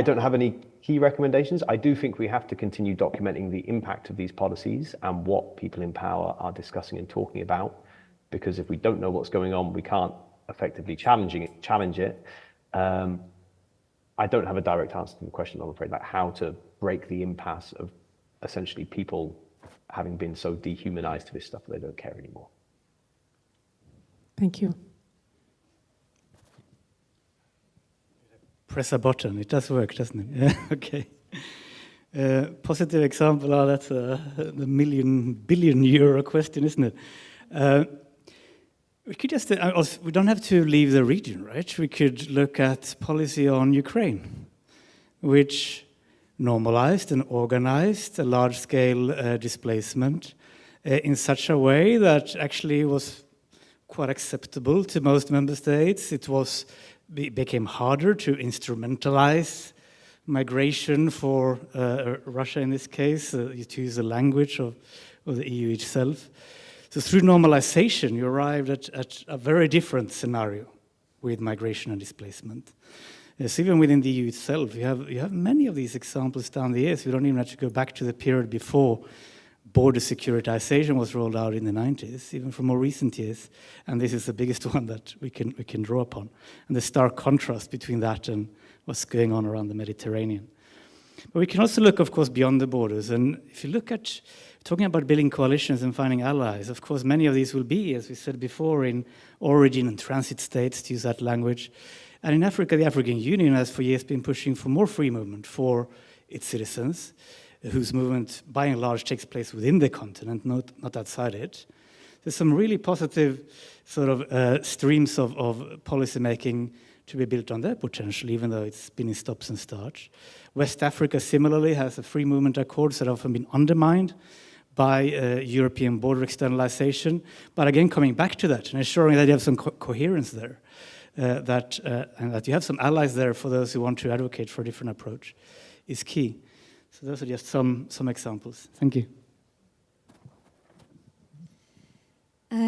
don't have any key recommendations. I do think we have to continue documenting the impact of these policies and what people in power are discussing and talking about, because if we don't know what's going on, we can't effectively challenge it. I don't have a direct answer to the question, I'm afraid, like how to break the impasse of essentially people having been so dehumanized to this stuff that they don't care anymore. Thank you. Press a button, it does work, doesn't it? Yeah, okay. Positive example, that's the billion euro question, isn't it? We could just, we don't have to leave the region, right? We could look at policy on Ukraine, which normalized and organized a large-scale displacement in such a way that actually was quite acceptable to most member states. It was became harder to instrumentalize migration for Russia in this case, to use the language of the EU itself. So through normalization, you arrived at a very different scenario with migration and displacement. So even within the EU itself, you have many of these examples down the years. We don't even have to go back to the period before border securitization was rolled out in the 90s, even from more recent years. And this is the biggest one that we can draw upon. And the stark contrast between that and what's going on around the Mediterranean. But we can also look, of course, beyond the borders. And if you look at talking about building coalitions and finding allies, of course, many of these will be, as we said before, in origin and transit states, to use that language. And in Africa, the African Union has for years been pushing for more free movement for its citizens, whose movement, by and large, takes place within the continent, not outside it. There's some really positive sort of streams of policy making to be built on their potential, even though it's been in stops and starts. West Africa, similarly, has a free movement accords that have often been undermined by European border externalization. But again, coming back to that and ensuring that you have some coherence there, and that you have some allies there for those who want to advocate for a different approach is key. So those are just some examples. Thank you.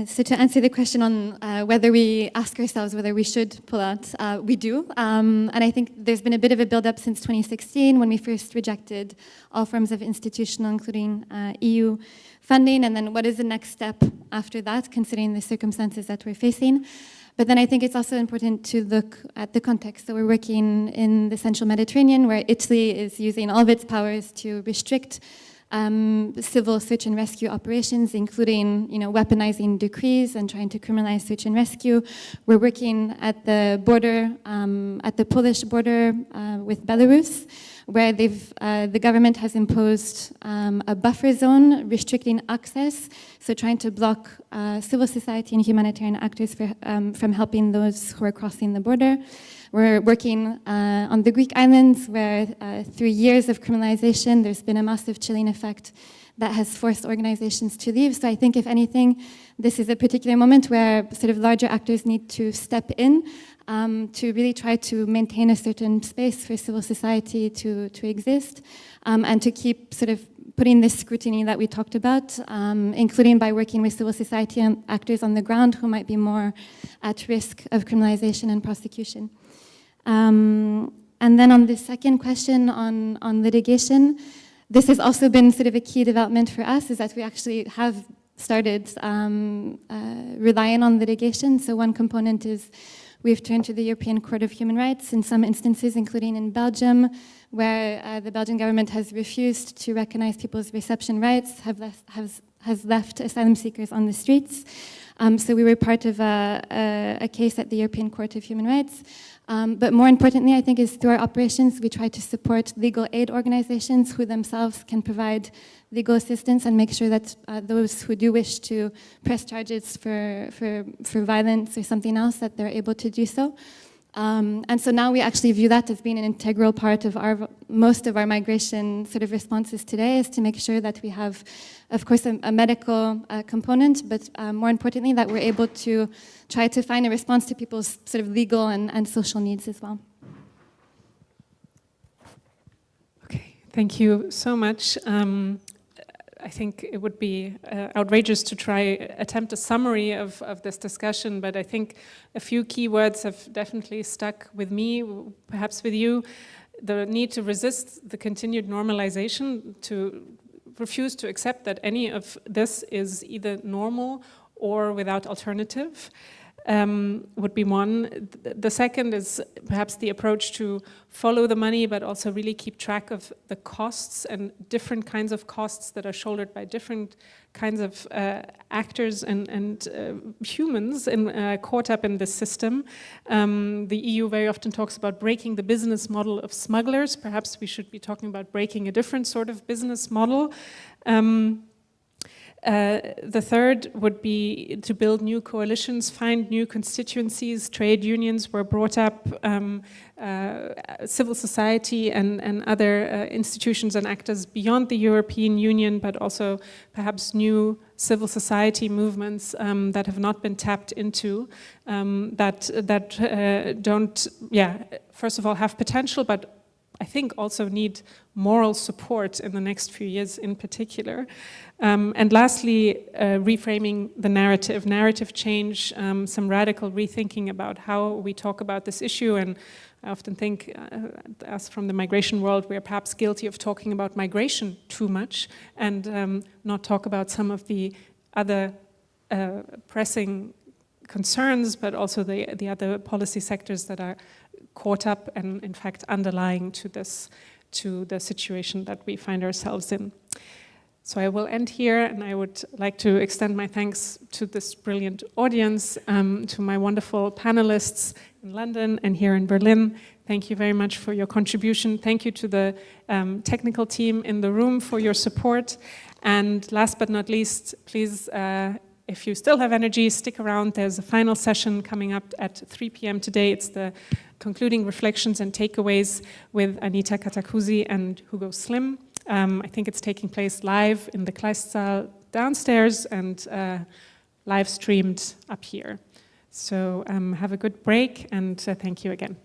So to answer the question on whether we ask ourselves whether we should pull out, we do. And I think there's been a bit of a build-up since 2016 when we first rejected all forms of institutional, including EU funding, and then what is the next step after that, considering the circumstances that we're facing. But then I think it's also important to look at the context. So we're working in the central Mediterranean, where Italy is using all of its powers to restrict civil search and rescue operations, including weaponizing decrees and trying to criminalize search and rescue. We're working at the border, at the Polish border with Belarus, where the government has imposed a buffer zone restricting access, so trying to block civil society and humanitarian actors from helping those who are crossing the border. We're working on the Greek islands, where through years of criminalization, there's been a massive chilling effect that has forced organizations to leave. So I think, if anything, this is a particular moment where sort of larger actors need to step in to really try to maintain a certain space for civil society to exist, and to keep sort of putting this scrutiny that we talked about, including by working with civil society and actors on the ground who might be more at risk of criminalization and prosecution. And then on the second question on litigation, this has also been sort of a key development for us, is that we actually have started relying on litigation. So one component is we've turned to the European Court of Human Rights in some instances, including in Belgium, where the Belgian government has refused to recognize people's reception rights, has left asylum seekers on the streets. So we were part of a case at the European Court of Human Rights. But more importantly, I think, is through our operations, we try to support legal aid organizations who themselves can provide legal assistance and make sure that those who do wish to press charges for violence or something else, that they're able to do so. And so now we actually view that as being an integral part of most of our migration sort of responses today, is to make sure that we have, of course, a medical component, but more importantly, that we're able to try to find a response to people's sort of legal and social needs as well. Okay, thank you so much. I think it would be outrageous to attempt a summary of this discussion, but I think a few key words have definitely stuck with me, perhaps with you. The need to resist the continued normalization, to refuse to accept that any of this is either normal or without alternative. Would be one. The second is perhaps the approach to follow the money, but also really keep track of the costs and different kinds of costs that are shouldered by different kinds of actors and humans caught up in this system. The EU very often talks about breaking the business model of smugglers. Perhaps we should be talking about breaking a different sort of business model. The third would be to build new coalitions, find new constituencies. Trade unions were brought up, civil society and other institutions and actors beyond the European Union, but also perhaps new civil society movements that have not been tapped into, that don't, first of all, have potential, but I think also need moral support in the next few years in particular. And lastly, reframing the narrative change, some radical rethinking about how we talk about this issue. And I often think, us from the migration world, we are perhaps guilty of talking about migration too much and not talk about some of the other pressing concerns, but also the other policy sectors that are caught up and in fact underlying to the situation that we find ourselves in. So I will end here, and I would like to extend my thanks to this brilliant audience, to my wonderful panelists in London and here in Berlin. Thank you very much for your contribution. Thank you to the technical team in the room for your support. And last but not least, please, if you still have energy, stick around. There's a final session coming up at 3 p.m. today. It's the concluding reflections and takeaways with Anita Katakuzi and Hugo Slim. I think it's taking place live in the Kleistsaal downstairs and live streamed up here. So have a good break, and thank you again.